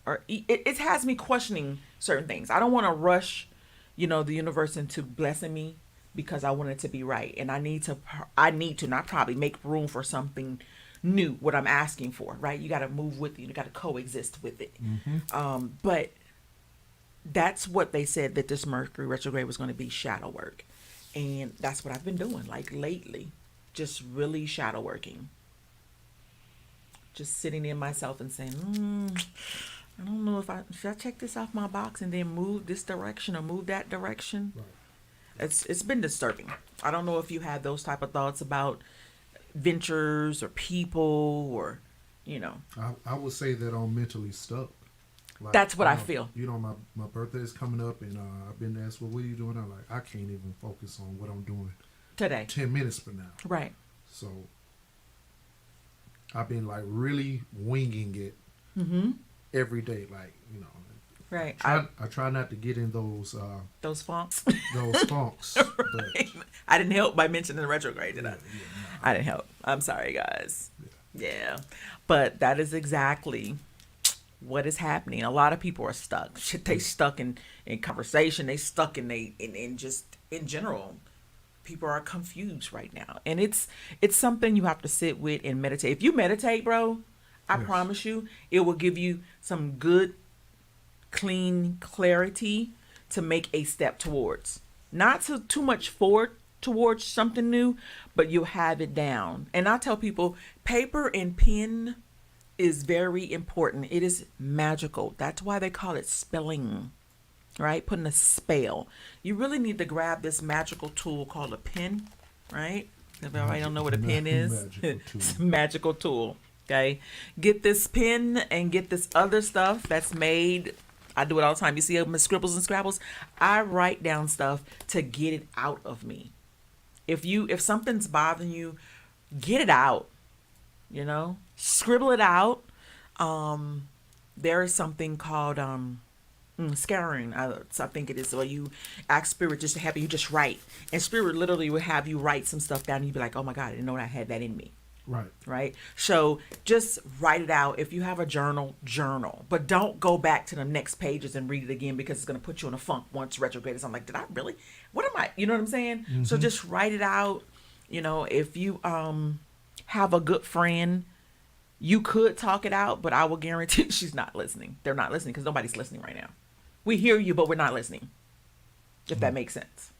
Speaker 5: Or it has me questioning certain things. I don't want to rush, the universe into blessing me because I want it to be right. And I need to not probably make room for something new, what I'm asking for, right? You got to move with it. You got to coexist with it.
Speaker 7: Mm-hmm.
Speaker 5: But that's what they said, that this Mercury retrograde was going to be shadow work. And that's what I've been doing, like lately, just really shadow working. Just sitting in myself and saying, I don't know should I check this off my box and then move this direction or move that direction?
Speaker 7: Right.
Speaker 5: It's been disturbing. I don't know if you had those type of thoughts about ventures or people or,
Speaker 7: I would say that I'm mentally stuck. Like,
Speaker 5: that's what I feel.
Speaker 7: My birthday is coming up, and I've been asked, well, what are you doing? I'm like, I can't even focus on what I'm doing
Speaker 5: Today.
Speaker 7: 10 minutes from now.
Speaker 5: Right.
Speaker 7: So I've been like really winging it every day, like,
Speaker 5: Right.
Speaker 7: I try not to get in those
Speaker 5: funks.
Speaker 7: those funks.
Speaker 5: Right. I didn't help by mentioning the retrograde, did I?
Speaker 7: No.
Speaker 5: I didn't help. I'm sorry, guys. Yeah. But that is exactly what is happening. A lot of people are stuck. They stuck in conversation. They stuck in just in general. People are confused right now. And it's something you have to sit with and meditate. If you meditate, bro, I promise you, it will give you some good, clean clarity to make a step towards. Not too much forward towards something new, but you'll have it down. And I tell people, paper and pen is very important. It is magical. That's why they call it spelling, right? Putting a spell. You really need to grab this magical tool called a pen, right? If everybody don't know what a pen is, it's a magical tool. Okay, get this pen and get this other stuff that's made. I do it all the time. You see my scribbles and scrabbles. I write down stuff to get it out of me. If something's bothering you, get it out. Scribble it out. There is something called scattering. I think it is. So you ask Spirit just to have you just write, and Spirit literally will have you write some stuff down, and you'll be like, "Oh my God, I didn't know I had that in me." Right. So just write it out. If you have a journal, but don't go back to the next pages and read it again because it's going to put you in a funk once retrograde is. I'm like, did I really? What am I? You know what I'm saying? Mm-hmm. So just write it out. If you have a good friend, you could talk it out, but I will guarantee she's not listening. They're not listening because nobody's listening right now. We hear you, but we're not listening. If that makes sense.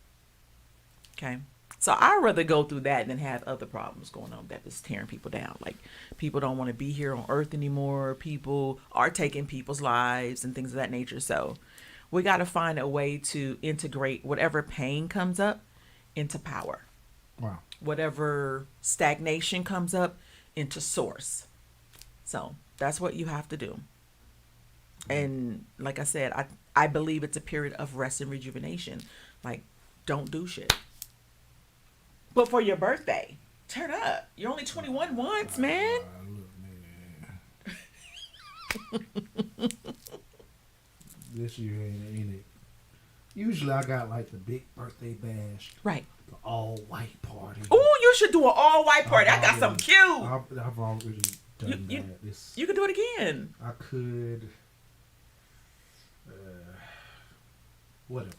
Speaker 5: Okay. So I'd rather go through that than have other problems going on that is tearing people down. Like people don't want to be here on earth anymore. People are taking people's lives and things of that nature. So we got to find a way to integrate whatever pain comes up into power.
Speaker 7: Wow.
Speaker 5: Whatever stagnation comes up into source. So that's what you have to do. And like I said, I believe it's a period of rest and rejuvenation. Like, don't do shit. But for your birthday, turn up. You're only 21 once, man.
Speaker 7: Look, man. This year ain't it? Usually I got like the big birthday bash.
Speaker 5: Right.
Speaker 7: The all white party.
Speaker 5: Oh, you should do an all white party. I got something cute.
Speaker 7: I've already done that.
Speaker 5: You could do it again.
Speaker 7: I could. Whatever.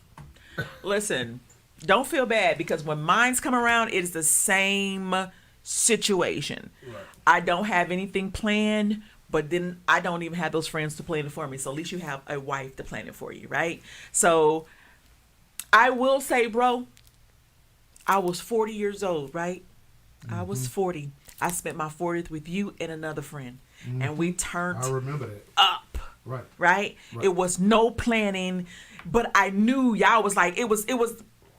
Speaker 5: Listen, Don't feel bad, because when mine's come around, it is the same situation. Right. I don't have anything planned, but then I don't even have those friends to plan it for me. So at least you have a wife to plan it for you, right? So I will say, bro, I was 40 years old, right? I was 40. I spent my 40th with you and another friend. And we turned
Speaker 7: I remember that.
Speaker 5: up. Right? It was no planning, but I knew y'all was like, it was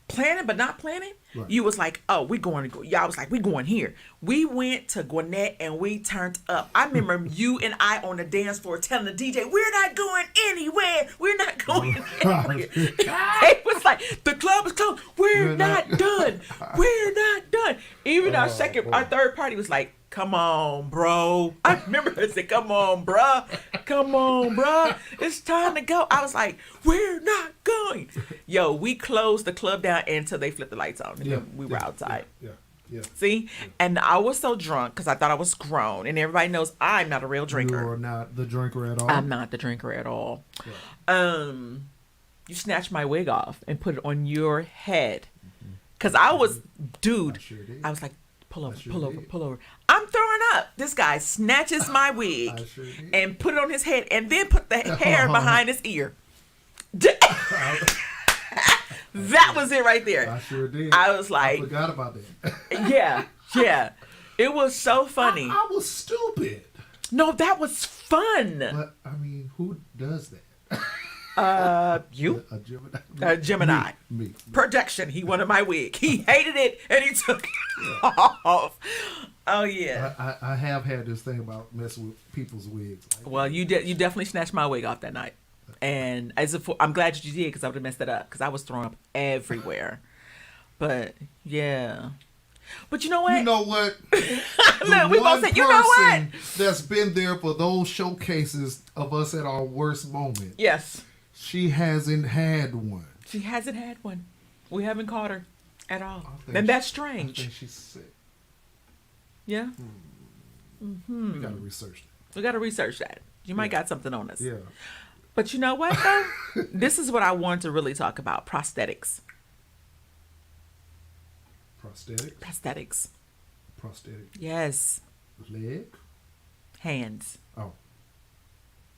Speaker 5: planning but not planning. Right. You was like, oh, y'all was like, we going here. We went to Gwinnett and we turned up. I remember you and I on the dance floor telling the DJ, we're not going anywhere. We're not going anywhere. It was like, the club is closed. We're not done. We're not done. Even our third party was like, come on, bro. I remember her saying, come on, bruh. Come on, bruh. It's time to go. I was like, we're not going. Yo, we closed the club down until they flipped the lights on. And then we were outside. Yeah. See? And I was so drunk because I thought I was grown. And everybody knows I'm not a real drinker.
Speaker 7: You are not the drinker at all?
Speaker 5: I'm not the drinker at all. Yeah. You snatched my wig off and put it on your head. Because I was, dude, I was like, pull over. I'm throwing up. This guy snatches my wig and put it on his head and then put the hair behind his ear. That was it right there.
Speaker 7: I sure did.
Speaker 5: I was like,
Speaker 7: I forgot about that.
Speaker 5: yeah. It was so funny.
Speaker 7: I was stupid.
Speaker 5: No, that was fun.
Speaker 7: But, I mean, who does that?
Speaker 5: You?
Speaker 7: A Gemini.
Speaker 5: Gemini.
Speaker 7: Me.
Speaker 5: Production. He wanted my wig. He hated it and he took it off. Oh yeah.
Speaker 7: I have had this thing about messing with people's wigs.
Speaker 5: Well, you definitely snatched my wig off that night, and I'm glad that you did, because I would have messed it up, because I was throwing up everywhere. But yeah. But you know what?
Speaker 7: You know what?
Speaker 5: Look, we both said, you know what?
Speaker 7: That's been there for those showcases of us at our worst moment.
Speaker 5: Yes.
Speaker 7: She hasn't had one.
Speaker 5: She hasn't had one. We haven't caught her at all. And that's strange.
Speaker 7: I think she's sick.
Speaker 5: Yeah.
Speaker 7: We gotta research that.
Speaker 5: We gotta research that. You might got something on us.
Speaker 7: Yeah.
Speaker 5: But you know what, though? This is what I want to really talk about. Prosthetics. Prosthetics.
Speaker 7: Prosthetic.
Speaker 5: Yes.
Speaker 7: Leg?
Speaker 5: Hands.
Speaker 7: Oh.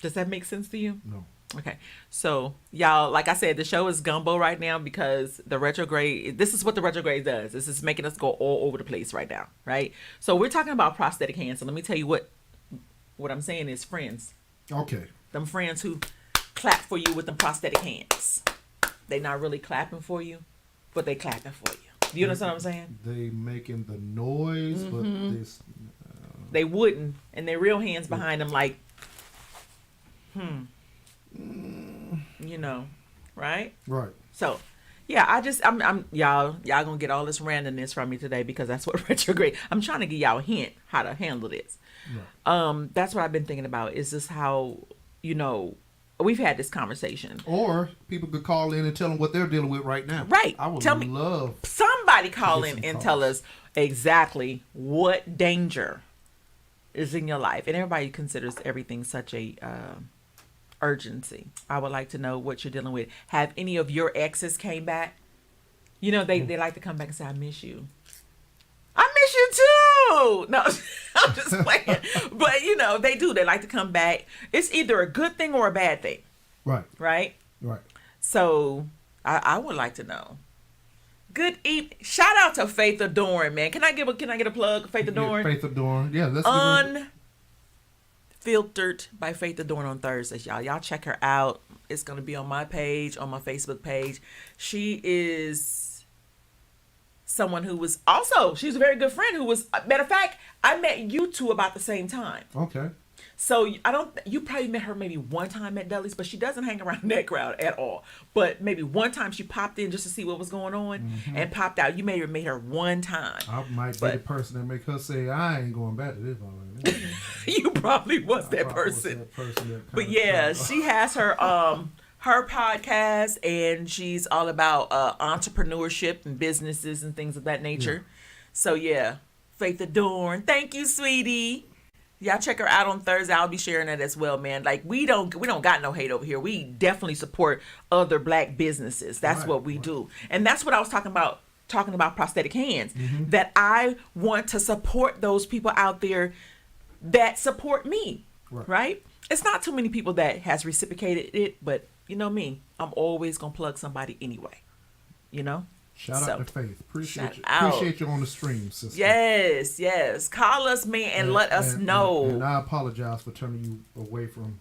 Speaker 5: Does that make sense to you?
Speaker 7: No.
Speaker 5: Okay. So, y'all, like I said, the show is gumbo right now because the retrograde, this is what the retrograde does. This is making us go all over the place right now, right? So, we're talking about prosthetic hands. So, let me tell you what I'm saying is friends.
Speaker 7: Okay.
Speaker 5: Them friends who clap for you with them prosthetic hands. They not really clapping for you, but they clapping for you. Do you understand what I'm saying?
Speaker 7: They making the noise, but this...
Speaker 5: They wouldn't, and their real hands behind them like, you know, right?
Speaker 7: Right.
Speaker 5: So, yeah, I'm y'all gonna get all this randomness from me today because that's what retrograde. I'm trying to give y'all a hint how to handle this. Right. That's what I've been thinking about. Is this how, you know, we've had this conversation.
Speaker 7: Or people could call in and tell them what they're dealing with right now.
Speaker 5: Right.
Speaker 7: I would
Speaker 5: love somebody call in and tell us exactly what danger is in your life. And everybody considers everything such a urgency. I would like to know what you're dealing with. Have any of your exes came back? You know, they like to come back and say, I miss you. I miss you too. No, I'm just playing. But, you know, they do. They like to come back. It's either a good thing or a bad thing.
Speaker 7: Right.
Speaker 5: Right?
Speaker 7: Right.
Speaker 5: So, I would like to know. Good evening. Shout out to Faith Adorn, man. Can I get a plug? Faith Adorn?
Speaker 7: Faith Adorn. Yeah, that's
Speaker 5: Unfiltered by Faith Adorn on Thursdays, y'all. Y'all check her out. It's going to be on my page, on my Facebook page. She is someone who was also, she's a very good friend who was, matter of fact, I met you two about the same time.
Speaker 7: Okay.
Speaker 5: So you probably met her maybe one time at Deli's, but she doesn't hang around that crowd at all. But maybe one time she popped in just to see what was going on and popped out. You may have met her one time.
Speaker 7: I might be the person that make her say, I ain't going back to this.
Speaker 5: You probably was that person. But yeah, she has her her podcast, and she's all about entrepreneurship and businesses and things of that nature. Yeah. So yeah, Faith Adorn. Thank you, sweetie. Y'all check her out on Thursday. I'll be sharing that as well, man. Like we don't got no hate over here. We definitely support other black businesses. That's what we do. And that's what I was talking about prosthetic hands. That I want to support those people out there that support me. Right? It's not too many people that has reciprocated it, but you know me, I'm always gonna plug somebody anyway. You know?
Speaker 7: Shout out to Faith. Appreciate you on the stream, sister.
Speaker 5: Yes. Call us, man, and let us know.
Speaker 7: And I apologize for turning you away from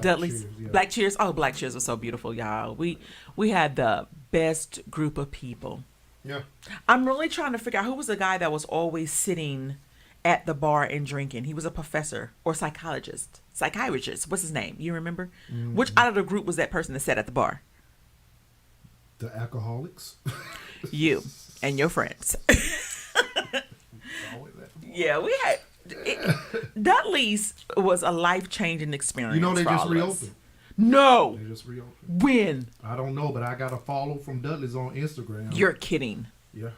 Speaker 5: Dudley's
Speaker 7: Cheers. Yeah.
Speaker 5: Black Cheers. Oh, Black Cheers was so beautiful, y'all. We had the best group of people.
Speaker 7: Yeah.
Speaker 5: I'm really trying to figure out who was the guy that was always sitting at the bar and drinking. He was a professor or psychiatrist. What's his name? You remember? Which out of the group was that person that sat at the bar?
Speaker 7: The alcoholics.
Speaker 5: You and your friends. Yeah, we had Dudley's was a life-changing experience.
Speaker 7: You know they
Speaker 5: for
Speaker 7: just
Speaker 5: all of us.
Speaker 7: reopened.
Speaker 5: No.
Speaker 7: They just reopened.
Speaker 5: When?
Speaker 7: I don't know, but I got a follow from Dudley's on Instagram.
Speaker 5: You're kidding.
Speaker 7: Yeah.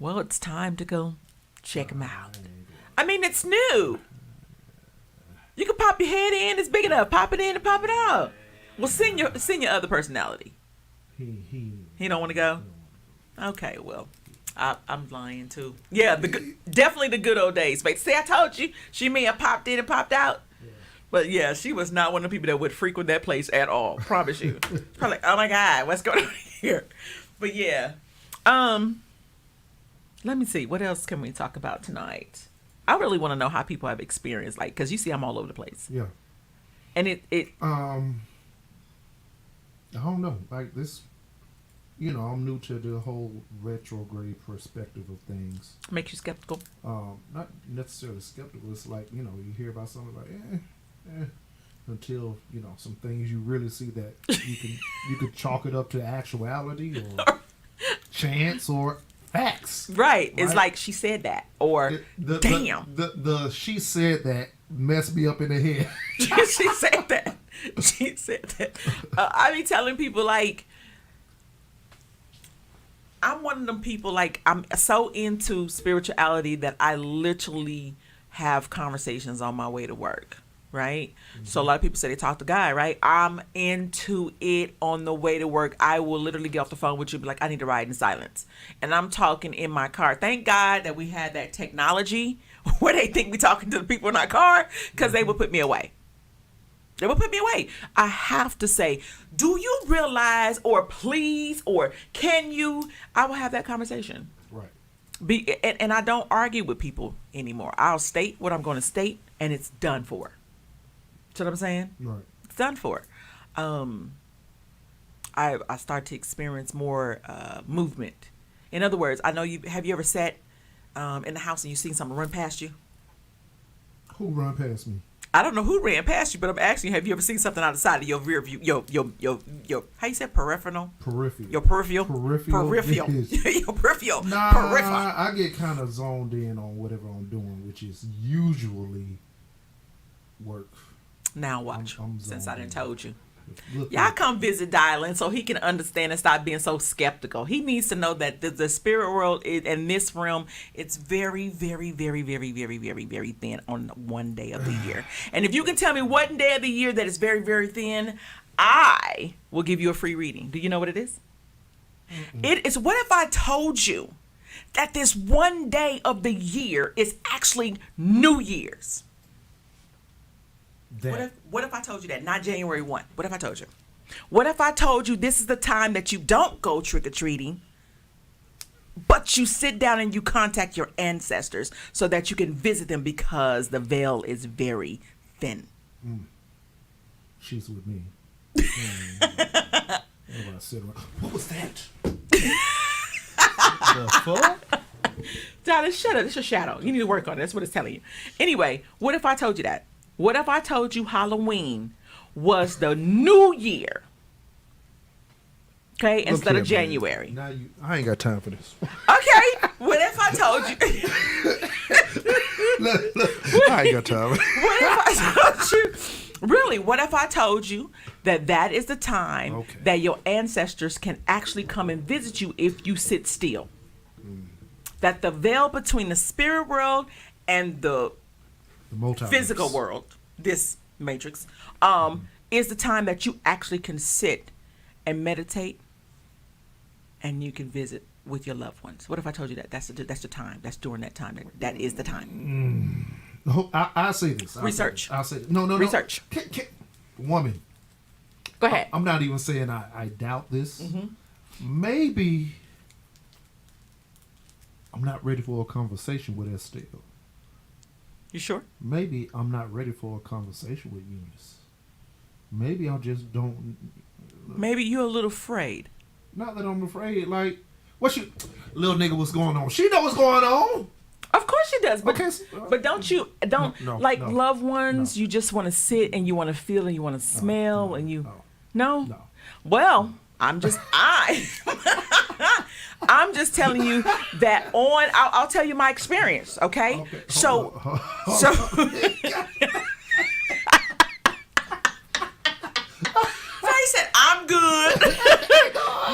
Speaker 5: Well, it's time to go check them out. I mean, it's new. You can pop your head in. It's big enough. Pop it in and pop it out. Well, send your other personality. He don't want to go? Okay, well, I'm lying too. Yeah, definitely the good old days. But see, I told you, she may have popped in and popped out. Yeah. But yeah, she was not one of the people that would frequent that place at all. Promise you. Probably like, oh my God, what's going on here? But yeah. Let me see. What else can we talk about tonight? I really want to know how people have experienced, like, because you see I'm all over the place.
Speaker 7: Yeah.
Speaker 5: And it
Speaker 7: I don't know. Like this, I'm new to the whole retrograde perspective of things.
Speaker 5: makes you skeptical.
Speaker 7: Not necessarily skeptical. It's like, you hear about something like, until, some things you really see that you could chalk it up to actuality or chance or facts.
Speaker 5: Right. It's like she said that, or damn.
Speaker 7: The she said that messed me up in the head.
Speaker 5: She said that. She said that. I be telling people, like, I'm one of them people, like, I'm so into spirituality that I literally have conversations on my way to work, right? So a lot of people say they talk to God, right? I'm into it on the way to work. I will literally get off the phone with you, be like, I need to ride in silence. And I'm talking in my car. Thank God that we had that technology where they think we talking to the people in our car, because they would put me away. They will put me away. I have to say, do you realize, or please, or can you? I will have that conversation.
Speaker 7: Right.
Speaker 5: And I don't argue with people anymore. I'll state what I'm going to state, and it's done for. See what I'm saying?
Speaker 7: Right.
Speaker 5: It's done for. I start to experience more movement. In other words, I know have you ever sat in the house and you seen something run past you?
Speaker 7: Who run past me?
Speaker 5: I don't know who ran past you, but I'm asking you, have you ever seen something out the side of your rear view, your how you say peripheral?
Speaker 7: Peripheral.
Speaker 5: Your peripheral?
Speaker 7: Peripheral.
Speaker 5: Your peripheral.
Speaker 7: Nah,
Speaker 5: peripheral.
Speaker 7: I get kind of zoned in on whatever I'm doing, which is usually work.
Speaker 5: Now watch,
Speaker 7: I'm
Speaker 5: since I done told you.
Speaker 7: Look,
Speaker 5: Y'all come visit Dylan so he can understand and stop being so skeptical. He needs to know that the spirit world and this realm, it's very, very, very, very, very, very, very thin on one day of the year. And if you can tell me one day of the year that is very, very thin, I will give you a free reading. Do you know what it is? It is, what if I told you that this one day of the year is actually New Year's? What if I told you that? Not January 1. What if I told you? What if I told you this is the time that you don't go trick-or-treating, but you sit down and you contact your ancestors so that you can visit them because the veil is very thin?
Speaker 7: She's with me. What was that? The fuck?
Speaker 5: Darling, shut up. It's your shadow. You need to work on it. That's what it's telling you. Anyway, what if I told you that? What if I told you Halloween was the new year? Okay, instead of January.
Speaker 7: Now I ain't got time for this.
Speaker 5: Okay, what if I told you?
Speaker 7: I ain't got time.
Speaker 5: What if I told you? Really, what if I told you that is the time that your ancestors can actually come and visit you if you sit still? That the veil between the spirit world and the physical world, this matrix, is the time that you actually can sit and meditate, and you can visit with your loved ones. What if I told you that? That's the time. That's during that time. That is the time.
Speaker 7: I'll say this.
Speaker 5: Research.
Speaker 7: I'll say this. No.
Speaker 5: Research.
Speaker 7: Woman.
Speaker 5: Go ahead.
Speaker 7: I'm not even saying I doubt this.
Speaker 5: Mm-hmm.
Speaker 7: Maybe I'm not ready for a conversation with Estelle.
Speaker 5: You sure?
Speaker 7: Maybe I'm not ready for a conversation with Eunice. Maybe I just don't.
Speaker 5: Maybe you're a little afraid.
Speaker 7: Not that I'm afraid. Like, little nigga, what's going on? She know what's going on.
Speaker 5: Of course she does. But,
Speaker 7: Okay,
Speaker 5: but don't
Speaker 7: no,
Speaker 5: loved ones, you just want to sit and you want to feel and you want to smell and you. No?
Speaker 7: No.
Speaker 5: Well, I'm just I'm just telling you that I'll tell you my experience, okay? So he said I'm good.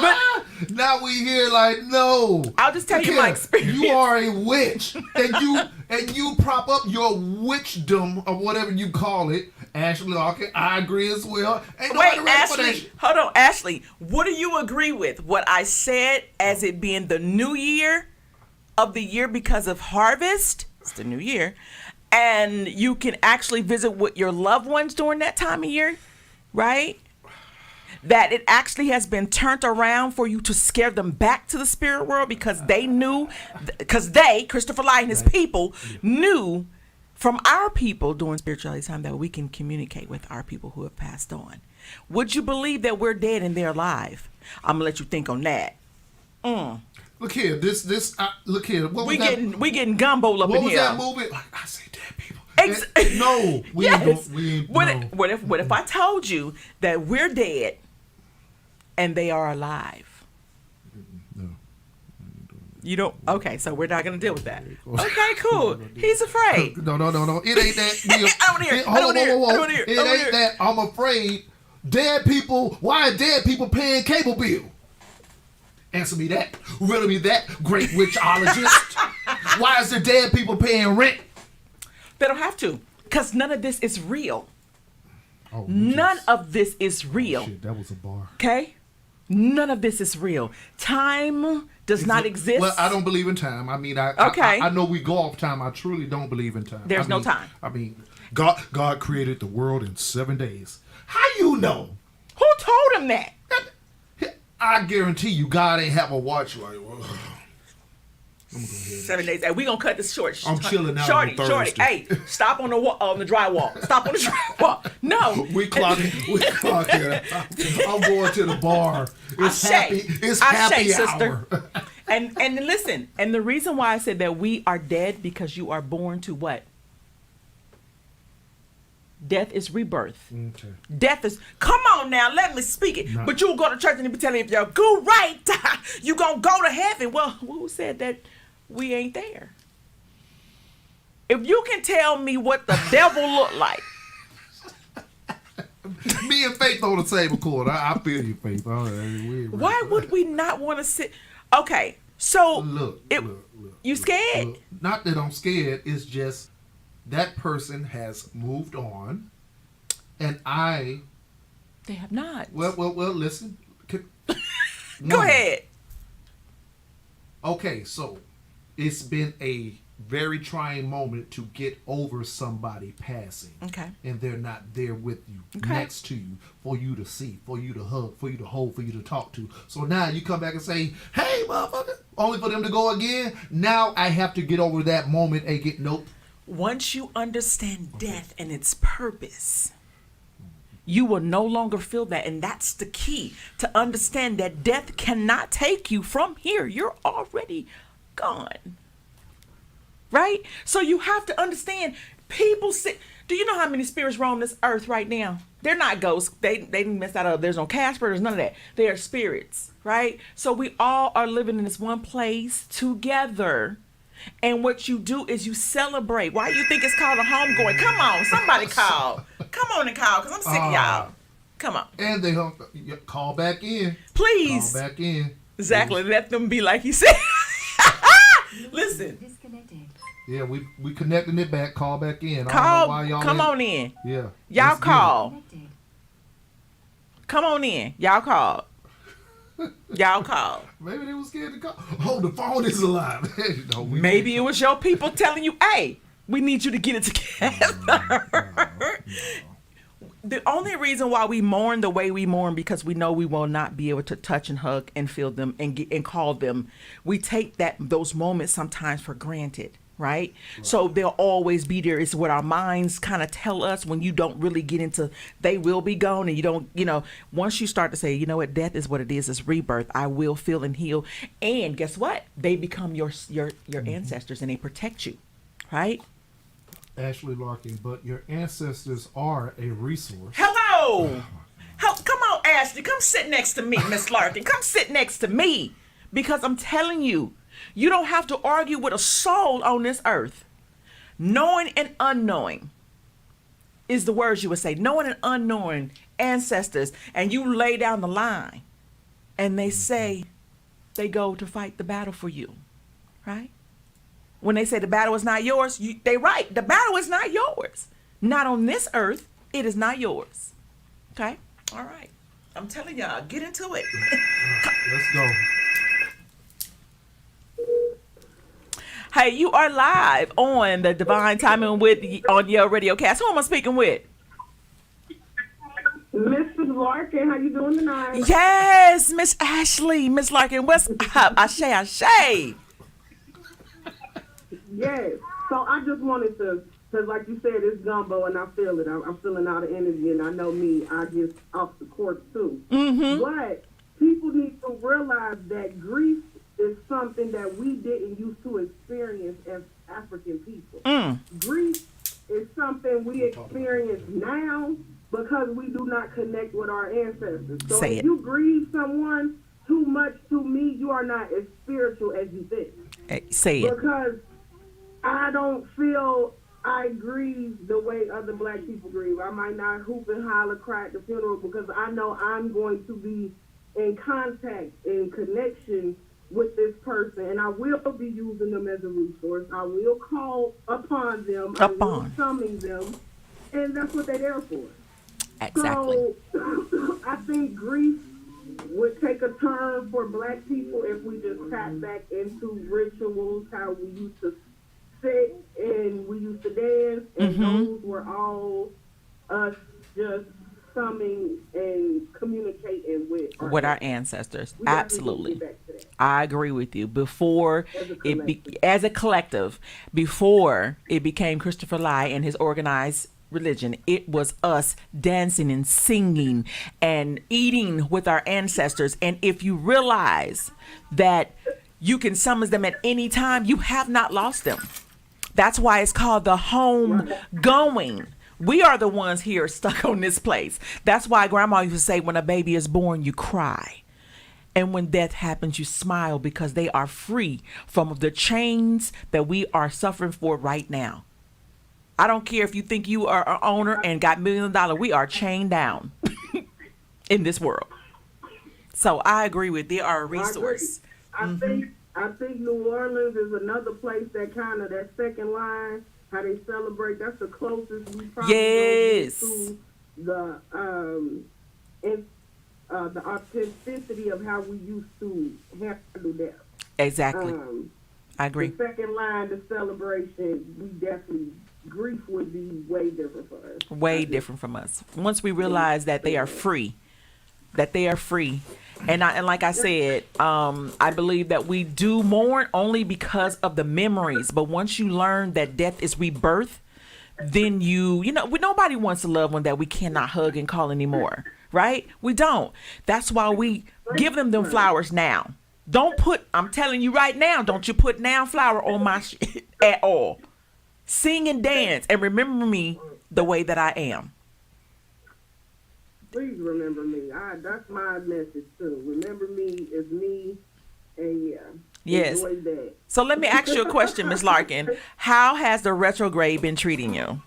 Speaker 5: But
Speaker 7: now we hear like, no.
Speaker 5: I'll just tell you my experience.
Speaker 7: You are a witch, and you prop up your witchdom or whatever you call it. Ashley, okay, I agree as well. Ain't
Speaker 5: wait,
Speaker 7: nobody ready for that
Speaker 5: Ashley,
Speaker 7: shit.
Speaker 5: hold on, Ashley. What do you agree with? What I said as it being the new year of the year because of harvest? It's the new year, and you can actually visit with your loved ones during that time of year, right? That it actually has been turned around for you to scare them back to the spirit world because they knew, Christopher Light and his people knew from our people during spirituality time that we can communicate with our people who have passed on. Would you believe that we're dead and they're alive? I'm gonna let you think on that.
Speaker 7: Look here, look here.
Speaker 5: We getting gumbo up in here.
Speaker 7: What was that movie? Like, I say dead people. No, we
Speaker 5: yes.
Speaker 7: ain't.
Speaker 5: What if I told you that we're dead and they are alive?
Speaker 7: No.
Speaker 5: You don't. Okay, so we're not gonna deal with that. Okay, cool. He's afraid.
Speaker 7: No. It ain't that.
Speaker 5: I don't hear.
Speaker 7: It ain't that. I'm afraid. Dead people. Why are dead people paying cable bill? Answer me that. Riddle me that, great witchologist. Why is the dead people paying rent?
Speaker 5: They don't have to, because none of this is real. None of this is real.
Speaker 7: Oh, shit, that was a bar.
Speaker 5: Okay? None of this is real. Time does not exist.
Speaker 7: Well, I don't believe in time. I mean, I know we go off time. I truly don't believe in time.
Speaker 5: There's no time.
Speaker 7: I mean, God created the world in 7 days. How you know?
Speaker 5: Who told him that?
Speaker 7: I guarantee you, God ain't have a watch like. Well, I'm gonna go ahead.
Speaker 5: 7 days. Hey, we gonna cut this short.
Speaker 7: I'm chilling out
Speaker 5: Shorty,
Speaker 7: on Thursday.
Speaker 5: hey, stop on the drywall. Stop on the drywall. No.
Speaker 7: We clocking. I'm going to the bar. It's happy hour.
Speaker 5: and listen, and the reason why I said that we are dead because you are born to what? Death is rebirth.
Speaker 7: Okay.
Speaker 5: Death is, come on now, let me speak it. But you will go to church and you be telling if you go right, you gonna go to heaven. Well, who said that we ain't there? If you can tell me what the devil look like.
Speaker 7: Me and Faith on the table court. I feel you, Faith.
Speaker 5: Why would we not want to sit? Okay, so
Speaker 7: look,
Speaker 5: you scared?
Speaker 7: Look. Not that I'm scared. It's just that person has moved on, and
Speaker 5: They have not.
Speaker 7: Well. Listen.
Speaker 5: Go ahead.
Speaker 7: Okay, so it's been a very trying moment to get over somebody passing.
Speaker 5: Okay.
Speaker 7: And they're not there with you, next to you, for you to see, for you to hug, for you to hold, for you to talk to. So now you come back and say, hey, motherfucker, only for them to go again. Now I have to get over that moment and get nope.
Speaker 5: Once you understand death and its purpose, you will no longer feel that. And that's the key, to understand that death cannot take you from here. You're already gone. Right? So you have to understand, people sit. Do you know how many spirits roam this earth right now? They're not ghosts. They didn't miss out of. There's no Casper. There's none of that. They are spirits. Right? So we all are living in this one place together. And what you do is you celebrate. Why do you think it's called a homegoing? Come on, somebody call. Come on and call, because I'm sick of y'all. Come on.
Speaker 7: And they call back in.
Speaker 5: Please.
Speaker 7: Call back in.
Speaker 5: Exactly. Let them be like he said. Listen.
Speaker 6: Disconnected.
Speaker 7: Yeah, we connecting it back. Call back in. I don't know why y'all
Speaker 5: come on in.
Speaker 7: Yeah.
Speaker 5: Y'all
Speaker 7: let's get
Speaker 5: call. Come on in. Y'all call. Y'all call.
Speaker 7: Maybe they was scared to call. Oh, the phone is alive. No,
Speaker 5: Maybe it was your people telling you, hey, we need you to get it together.
Speaker 7: No.
Speaker 5: The only reason why we mourn the way we mourn because we know we will not be able to touch and hug and feel them and call them. We take those moments sometimes for granted, right? So they'll always be there. It's what our minds kind of tell us when you don't really get into they will be gone and you don't, once you start to say, you know what, death is what it is, it's rebirth. I will feel and heal. And guess what? They become your ancestors and they protect you, right?
Speaker 7: Ashley Larkin, but your ancestors are a resource.
Speaker 5: Hello! Come on, Ashley. Come sit next to me, Miss Larkin. Come sit next to me. Because I'm telling you, you don't have to argue with a soul on this earth. Knowing and unknowing is the words you would say. Knowing and unknowing ancestors. And you lay down the line. And they say they go to fight the battle for you. Right? When they say the battle is not yours, they right. The battle is not yours. Not on this earth. It is not yours. Okay? All right. I'm telling y'all, get into it.
Speaker 7: Let's go.
Speaker 5: Hey, you are live on the Divine Timing on Yale Radiocast. Who am I speaking with?
Speaker 6: Mrs. Larkin, how you doing tonight?
Speaker 5: Yes, Miss Ashley. Miss Larkin, what's up? Ashe.
Speaker 6: Yes. So I just wanted to, because like you said, it's gumbo and I feel it. I'm feeling all the energy and I know me, I get off the court too.
Speaker 5: Mm-hmm.
Speaker 6: But people need to realize that grief is something that we didn't used to experience as African people. Grief is something we experience now because we do not connect with our ancestors. So if you grieve someone too much to me, you are not as spiritual as you think.
Speaker 5: Say it.
Speaker 6: Because I don't feel I grieve the way other black people grieve. I might not hoop and holler, cry at the funeral because I know I'm going to be in contact, in connection with this person, and I will be using them as a resource. I will call upon them. I will summon them, and that's what they're there for.
Speaker 5: Exactly.
Speaker 6: So I think grief would take a turn for black people if we just tap back into rituals, how we used to sit and we used to dance, and those were all us just summing and communicating with
Speaker 5: our ancestors. Absolutely. I agree with you. Before as a collective, before it became Christopher Lai and his organized religion, it was us dancing and singing and eating with our ancestors. And if you realize that you can summon them at any time, you have not lost them. That's why it's called the home going. We are the ones here stuck on this place. That's why grandma used to say, when a baby is born, you cry. And when death happens, you smile because they are free from the chains that we are suffering for right now. I don't care if you think you are an owner and got $1 million. We are chained down in this world. So I agree with they are a resource.
Speaker 6: I think New Orleans is another place that kind of that second line, how they celebrate. That's the closest we probably go to the authenticity of how we used to handle that.
Speaker 5: Exactly. I agree.
Speaker 6: The second line, the celebration, we definitely, grief would be way different for us.
Speaker 5: Way different from us. Once we realize that they are free, And like I said, I believe that we do mourn only because of the memories. But once you learn that death is rebirth, then nobody wants a loved one that we cannot hug and call anymore, right? We don't. That's why we give them flowers now. I'm telling you right now, don't you put now flower on my shit at all. Sing and dance and remember me the way that I am.
Speaker 6: Please remember me. That's my message too. Remember me as me, and
Speaker 5: yes.
Speaker 6: Enjoy that.
Speaker 5: So let me ask you a question, Ms. Larkin. How has the retrograde been treating you?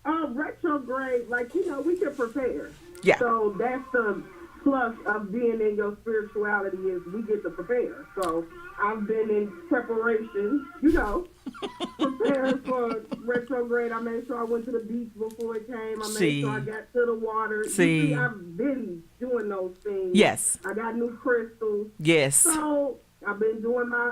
Speaker 6: Retrograde, we can prepare.
Speaker 5: Yeah.
Speaker 6: So that's the plus of being in your spirituality is we get to prepare. So I've been in preparation, preparing for retrograde. I made sure I went to the beach before it came. I made sure I got to the water. See, I've been doing those things.
Speaker 5: Yes.
Speaker 6: I got new crystals.
Speaker 5: Yes.
Speaker 6: So I've been doing my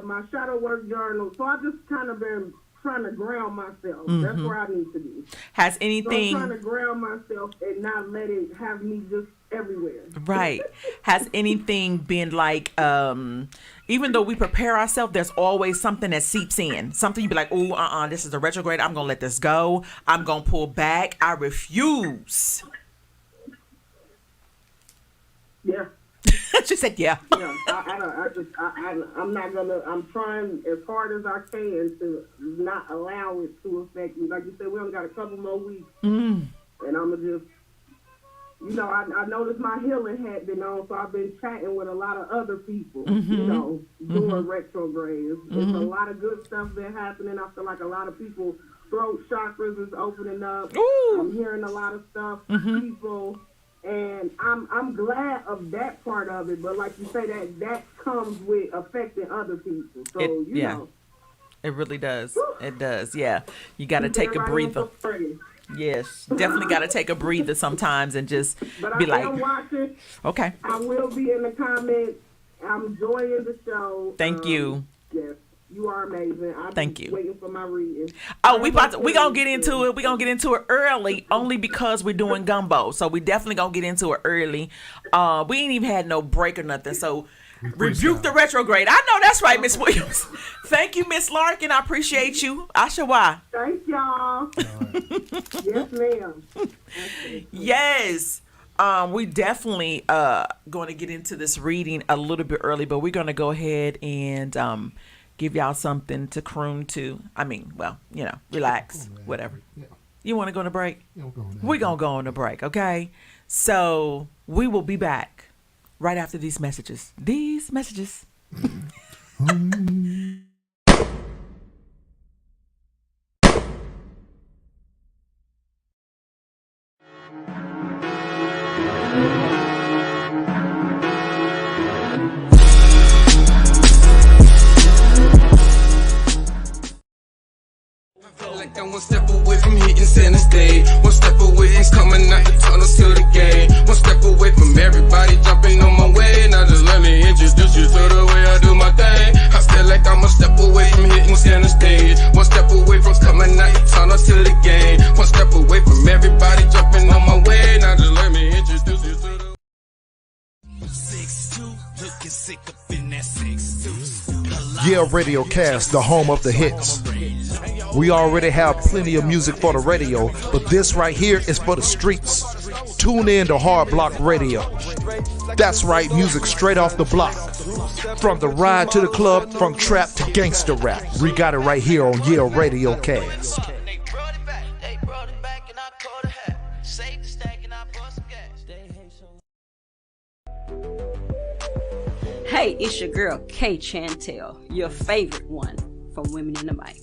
Speaker 6: my shadow work journal. So I've just kind of been trying to ground myself. That's where I need to be.
Speaker 5: Has anything...
Speaker 6: So I'm trying to ground myself and not let it have me just everywhere.
Speaker 5: Right. Has anything been like, even though we prepare ourselves, there's always something that seeps in. Something you be like, oh, this is a retrograde. I'm going to let this go. I'm going to pull back. I refuse.
Speaker 6: Yeah.
Speaker 5: She said, yeah.
Speaker 6: Yeah, I'm not gonna. I'm trying as hard as I can to not allow it to affect me. Like you said, we only got a couple more weeks, and I'm gonna just, I noticed my healing had been on, so I've been chatting with a lot of other people, during retrograde. It's a lot of good stuff been happening. I feel like a lot of people throat chakras is opening up.
Speaker 5: Ooh.
Speaker 6: I'm hearing a lot of stuff. People. And I'm glad of that part of it, but like you say, that comes with affecting other people. So you know,
Speaker 5: it really does. It does. Yeah, you got to take a breather. Yes, definitely got to take a breather sometimes and just be like,
Speaker 6: am watching.
Speaker 5: Okay.
Speaker 6: I will be in the comments. I'm enjoying the show.
Speaker 5: Thank you.
Speaker 6: Yes. You are amazing.
Speaker 5: Thank you.
Speaker 6: Waiting for my reading.
Speaker 5: Oh, we gonna get into it. We gonna get into it early, only because we're doing gumbo. So we definitely gonna get into it early. We ain't even had no break or nothing. So rebuke the retrograde. I know that's right, Miss Williams. Thank you, Miss Larkin. I appreciate you. Ashawa.
Speaker 6: Thank y'all. Yes, ma'am.
Speaker 5: Yes. We definitely going to get into this reading a little bit early, but we're gonna go ahead and give y'all something to croon to. I mean, well, relax, whatever. Yeah. You want to go on a break? Yeah, we're going to go on a break, okay? So we will be back right after these messages.
Speaker 8: Like I'm one step away from hitting center stage. One step away from coming out the tunnel to the game. One step away from everybody jumping on my way. Now just let me introduce you to the way I do my thing. I feel like I'm a step away from hitting center stage. One step away from coming out the tunnel to the game. One step away from everybody jumping on my way. Now just let me introduce you to the
Speaker 9: 6'2", looking sick up in that 6'2".
Speaker 10: Yale Radiocast, the home of the hits. We already have plenty of music for the radio, but this right here is for the streets. Tune in to Hard Block Radio. That's right, music straight off the block. From the ride to the club, from trap to gangster rap. We got it right here on Yale Radiocast.
Speaker 11: Hey, it's your girl K Chantel, your favorite one from Women in the Mic.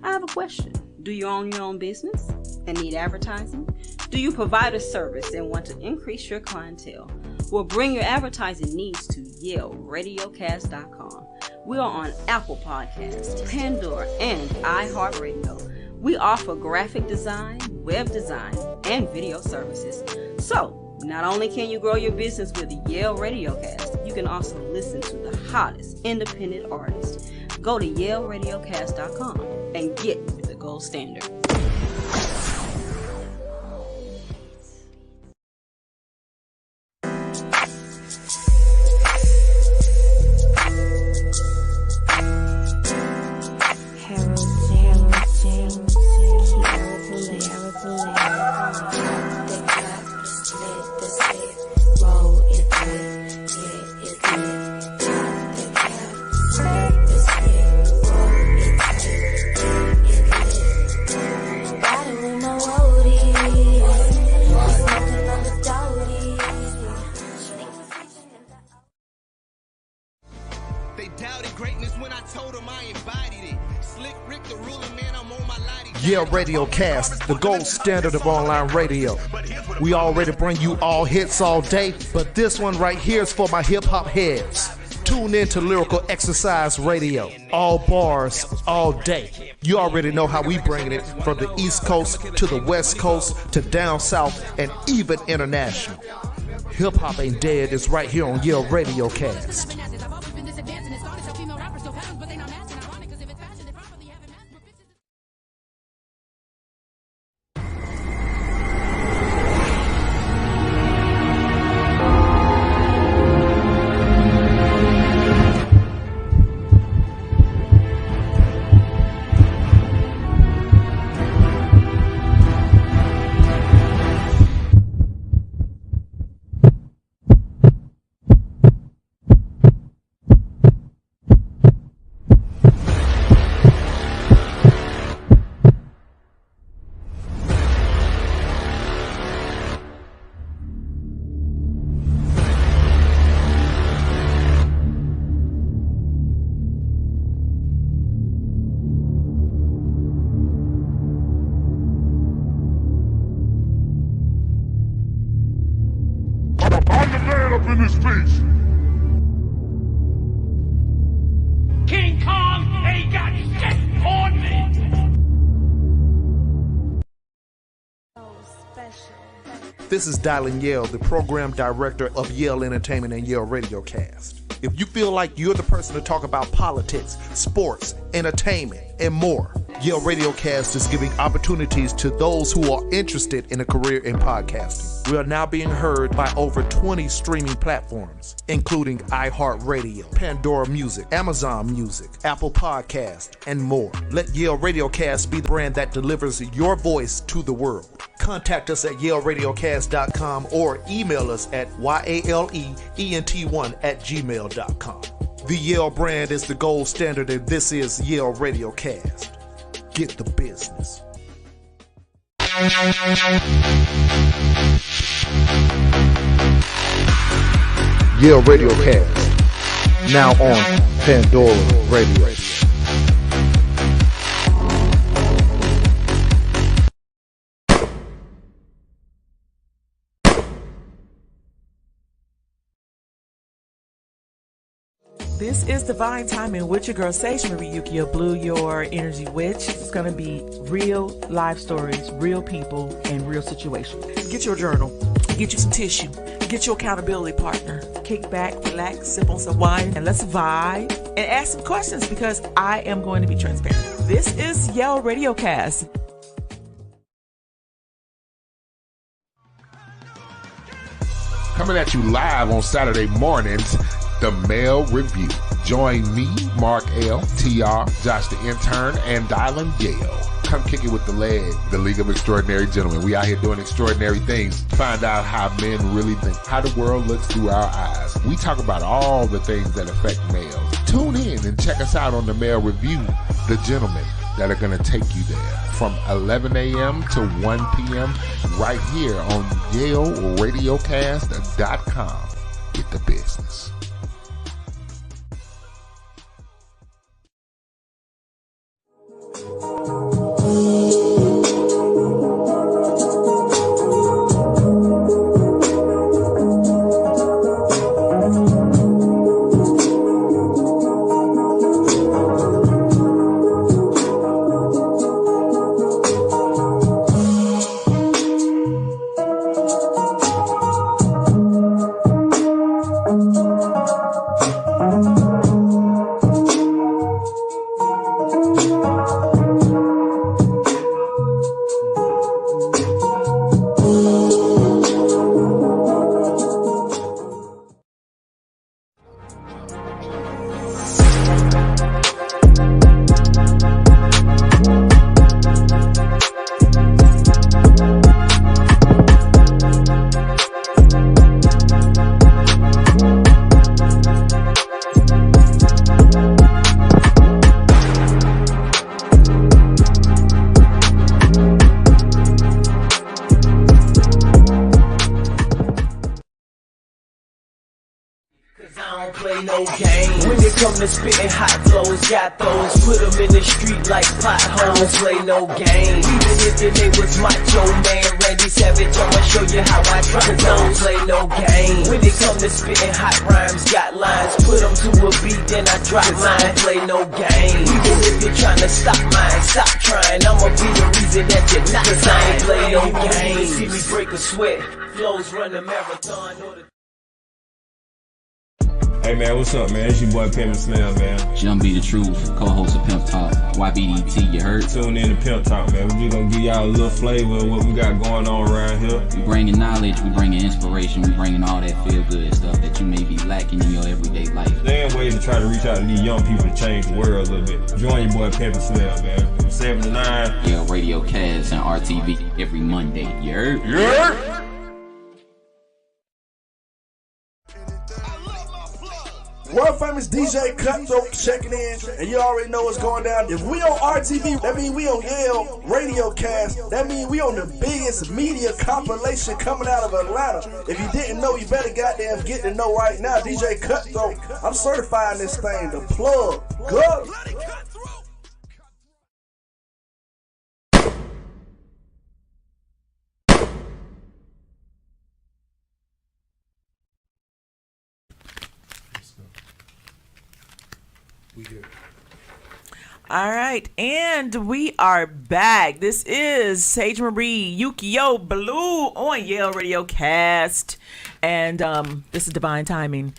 Speaker 11: I have a question. Do you own your own business and need advertising? Do you provide a service and want to increase your clientele? Well, bring your advertising needs to yaleradiocast.com. We are on Apple Podcasts, Pandora, and iHeartRadio. We offer graphic design, web design, and video services. So, not only can you grow your business with Yale Radiocast, you can also listen to the hottest independent artists. Go to yaleradiocast.com and get the gold standard.
Speaker 9: doubted greatness when I told him I embodied it. Slick Rick the ruler, man, I'm on my lottie.
Speaker 10: Yeah, Radiocast, the gold standard of online radio. We already bring you all hits all day, but this one right here is for my hip-hop heads. Tune in to Lyrical Exercise Radio. All bars, all day. You already know how we bring it from the East Coast to the West Coast to down south and even international. Hip-hop ain't dead, it's right here on Yale Radiocast.
Speaker 12: King Kong ain't got shit on me.
Speaker 10: This is Dylan Yale, the program director of Yale Entertainment and Yale Radiocast. If you feel like you're the person to talk about politics, sports, entertainment, and more, Yale Radiocast is giving opportunities to those who are interested in a career in podcasting. We are now being heard by over 20 streaming platforms, including iHeartRadio, Pandora Music, Amazon Music, Apple Podcast, and more. Let Yale Radiocast be the brand that delivers your voice to the world. Contact us at yaleradiocast.com or email us at yaleent1@gmail.com. The Yale brand is the gold standard, and this is Yale Radiocast. Get the business. Yale Radiocast, now on Pandora Radio.
Speaker 5: This is Divine Timing with your girl Sage Marie Yukio Blue, your energy witch. It's going to be real life stories, real people, and real situations. Get your journal, get you some tissue, get your accountability partner. Kick back, relax, sip on some wine, and let's vibe and ask some questions because I am going to be transparent. This is Yale Radiocast.
Speaker 13: Coming at you live on Saturday mornings, The Male Review. Join me, Mark L., TR, Josh the Intern, and Dylan Yale. Come kick it with the leg, the League of Extraordinary Gentlemen. We out here doing extraordinary things. Find out how men really think, how the world looks through our eyes. We talk about all the things that affect males. Tune in and check us out on The Male Review, the gentlemen that are going to take you there from 11 a.m. to 1 p.m. right here on yaleradiocast.com. Get the business.
Speaker 14: come to spitting hot flows, got those, put them in the street like potholes. Play no game, even if your name was Macho Man Randy Savage, I'ma show you how I drop those. Play no game, when it come to spitting hot rhymes, got lines, put them to a beat, then I drop mine. Play no game, even if you're trying to stop mine, stop trying, I'ma be the reason that you're not signed. Play no game, see me break a sweat, flows run a marathon or the
Speaker 15: Hey man, what's up, man? It's your boy Pimp Slim, man.
Speaker 16: Be the Truth, co-host of Pimp Talk, YBDT, you heard?
Speaker 15: Tune in to Pimp Talk, man. We just gonna give y'all a little flavor of what we got going on around here.
Speaker 16: We bringing knowledge, we bringing inspiration, we bringing all that feel-good stuff that you may be lacking in your everyday life.
Speaker 15: There ways to try to reach out to these young people to change the world a little bit. Join your boy Pimp Slim, man. From 7 to 9.
Speaker 16: Yale Radiocast and RTV every Monday, you heard?
Speaker 15: You heard?
Speaker 17: World famous DJ Cutthroat checking in, and you already know what's going down. If we on RTV, that means we on Yale Radiocast. That means we on the biggest media compilation coming out of Atlanta. If you didn't know, you better goddamn get to know right now. DJ Cutthroat, I'm certifying this thing. The plug, go.
Speaker 7: We here.
Speaker 5: All right, and we are back. This is Sage Marie Yukio Blue on Yale Radiocast, and this is Divine Timing.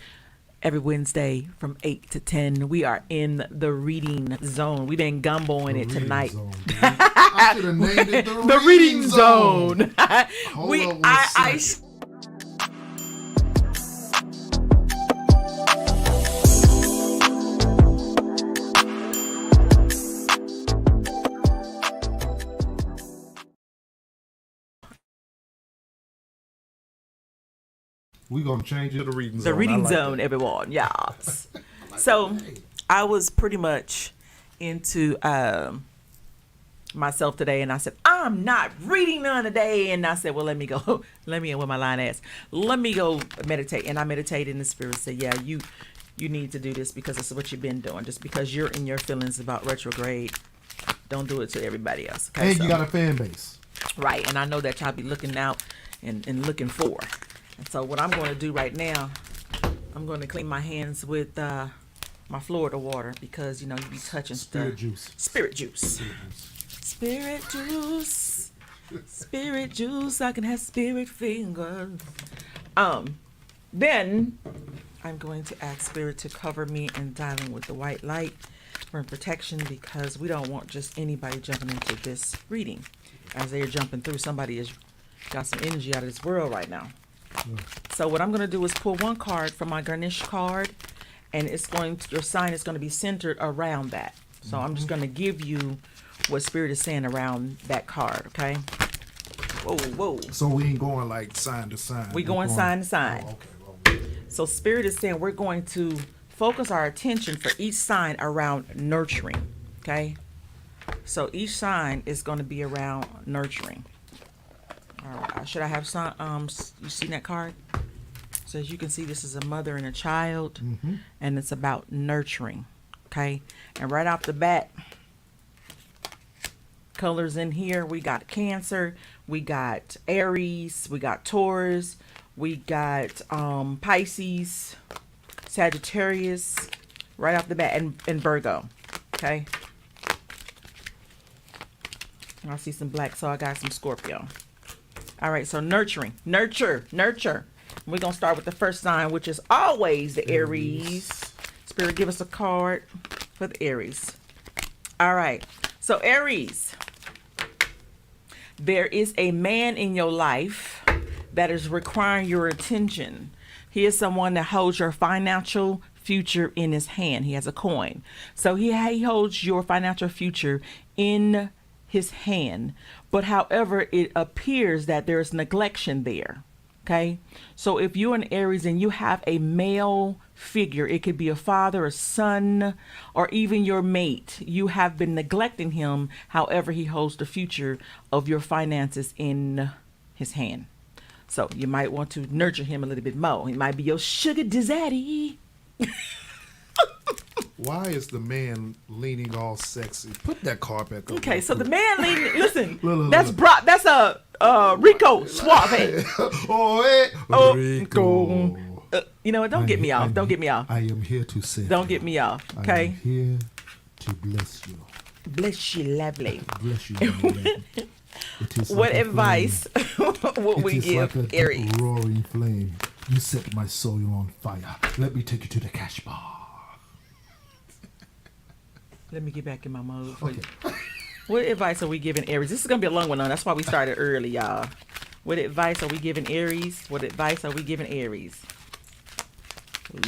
Speaker 5: Every Wednesday from 8 to 10, we are in the reading zone. We've been gumboing it tonight.
Speaker 7: I should have named it the
Speaker 5: reading zone.
Speaker 7: We're going to change it to the reading zone.
Speaker 5: The reading zone, everyone. Yes. So I was pretty much into myself today, and I said, I'm not reading none today. And I said, well, let me go. Let me, with my line ass, let me go meditate. And I meditated in the spirit, said, yeah, you need to do this because this is what you've been doing. Just because you're in your feelings about retrograde, don't do it to everybody else. Okay?
Speaker 7: And you got a fan base.
Speaker 5: Right. And I know that y'all be looking out and looking for. And so what I'm going to do right now, I'm going to clean my hands with my Florida water because, you know, you be touching
Speaker 7: Spirit
Speaker 5: stuff.
Speaker 7: Juice.
Speaker 5: Spirit juice. Spirit juice. Spirit juice. I can have spirit fingers. Then I'm going to ask Spirit to cover me and dialing with the white light for protection because we don't want just anybody jumping into this reading. As they're jumping through, somebody has got some energy out of this world right now. So what I'm going to do is pull one card from my garnish card, and it's going to, your sign is going to be centered around that. So I'm just going to give you what Spirit is saying around that card, okay? Whoa, whoa.
Speaker 7: So we ain't going like sign to sign.
Speaker 5: We're going sign to sign.
Speaker 7: Oh, okay.
Speaker 5: So Spirit is saying we're going to focus our attention for each sign around nurturing, okay? So each sign is going to be around nurturing. All right. Should I have some? You seen that card? So as you can see, this is a mother and a child, and it's about nurturing. Okay, and right off the bat, colors in here. We got Cancer, we got Aries, we got Taurus, we got Pisces, Sagittarius. Right off the bat, and Virgo. Okay. And I see some black, so I got some Scorpio. All right, so nurturing, nurture. We're going to start with the first sign, which is always the Aries. Spirit, give us a card for the Aries. All right, so Aries, there is a man in your life that is requiring your attention. He is someone that holds your financial future in his hand. He has a coin. So he holds your financial future in his hand, but however it appears that there's neglection there. Okay, so if you're an Aries and you have a male figure, it could be a father, a son, or even your mate, you have been neglecting him. However, he holds the future of your finances in his hand. So you might want to nurture him a little bit more. He might be your sugar daddy.
Speaker 7: Why is the man leaning all sexy? Put that card back up.
Speaker 5: Okay, so the man leaning. Listen,
Speaker 7: Look,
Speaker 5: that's
Speaker 7: look.
Speaker 5: Brock. That's a Rico Suave.
Speaker 7: Rico.
Speaker 5: You know what? Don't get me off. Don't get me off.
Speaker 7: I am here to say.
Speaker 5: Don't get me off.
Speaker 7: I am
Speaker 5: Okay.
Speaker 7: here to bless you.
Speaker 5: Bless you, lovely.
Speaker 7: Bless you. It is
Speaker 5: What
Speaker 7: like a
Speaker 5: advice would we
Speaker 7: It is
Speaker 5: give
Speaker 7: like a
Speaker 5: Aries?
Speaker 7: deep roaring flame. You set my soul on fire. Let me take you to the cash bar.
Speaker 5: Let me get back in my mode for you. What advice are we giving Aries? This is gonna be a long one, though. That's why we started early, y'all. What advice are we giving Aries? What advice are we giving Aries?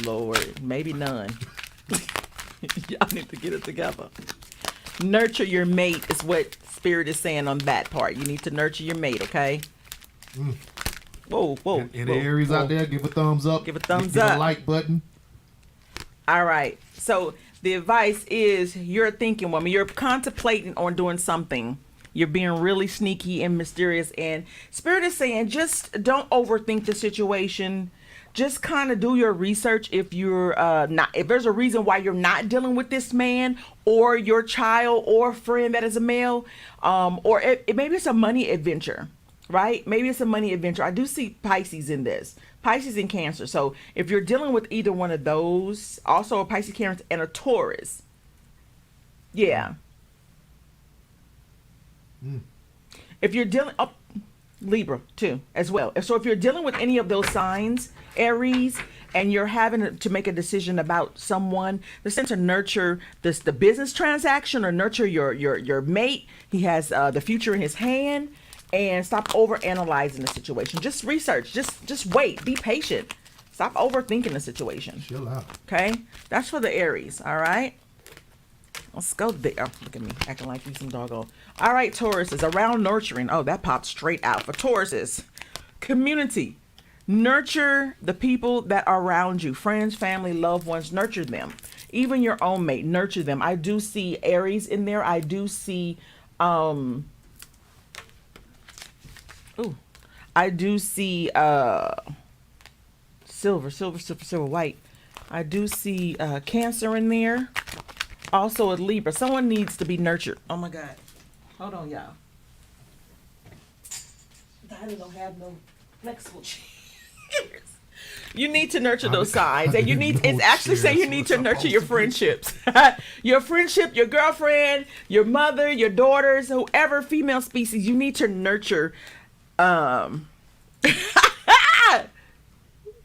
Speaker 5: Lord, maybe none. Y'all need to get it together. Nurture your mate is what Spirit is saying on that part. You need to nurture your mate, okay? Whoa, whoa.
Speaker 7: And
Speaker 5: whoa,
Speaker 7: Aries
Speaker 5: whoa.
Speaker 7: out there, give a thumbs up.
Speaker 5: Give a thumbs
Speaker 7: give
Speaker 5: up.
Speaker 7: a like button.
Speaker 5: All right. So the advice is you're a thinking woman. You're contemplating on doing something. You're being really sneaky and mysterious. And Spirit is saying just don't overthink the situation. Just kind of do your research if you're not, if there's a reason why you're not dealing with this man or your child or friend that is a male, or maybe it's a money adventure, right? Maybe it's a money adventure. I do see Pisces in this, Pisces and Cancer. So if you're dealing with either one of those, also a Pisces, Cancer, and a Taurus, yeah. If you're dealing, Libra too, as well. So if you're dealing with any of those signs, Aries, and you're having to make a decision about someone, the sense to nurture the business transaction or nurture your mate. He has the future in his hand, and stop over analyzing the situation. Just research. Just wait. Be patient. Stop overthinking the situation.
Speaker 7: Chill out.
Speaker 5: Okay, that's for the Aries. All right. Let's go there. Oh, look at me acting like you some doggo. All right, Taurus is around nurturing. Oh, that popped straight out for Tauruses. Community. Nurture the people that are around you. Friends, family, loved ones. Nurture them. Even your own mate. Nurture them. I do see Aries in there. I do see I do see silver, white. I do see Cancer in there. Also a Libra. Someone needs to be nurtured. Oh my God. Hold on, y'all. I don't have no flexible chairs. You need to nurture those signs. And you need, it's actually saying you need to nurture your friendships. Your friendship, your girlfriend, your mother, your daughters, whoever female species, you need to nurture. You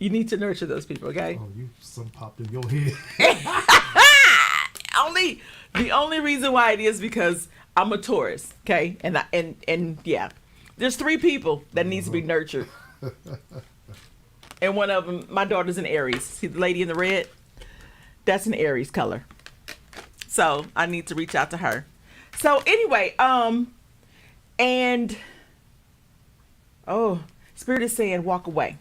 Speaker 5: need to nurture those people, okay?
Speaker 7: Oh, you some popped in your head.
Speaker 5: The only reason why it is because I'm a Taurus, okay? And yeah, there's 3 people that needs to be nurtured. And one of them, my daughter's an Aries. See the lady in the red? That's an Aries color. So I need to reach out to her. So anyway, Spirit is saying walk away.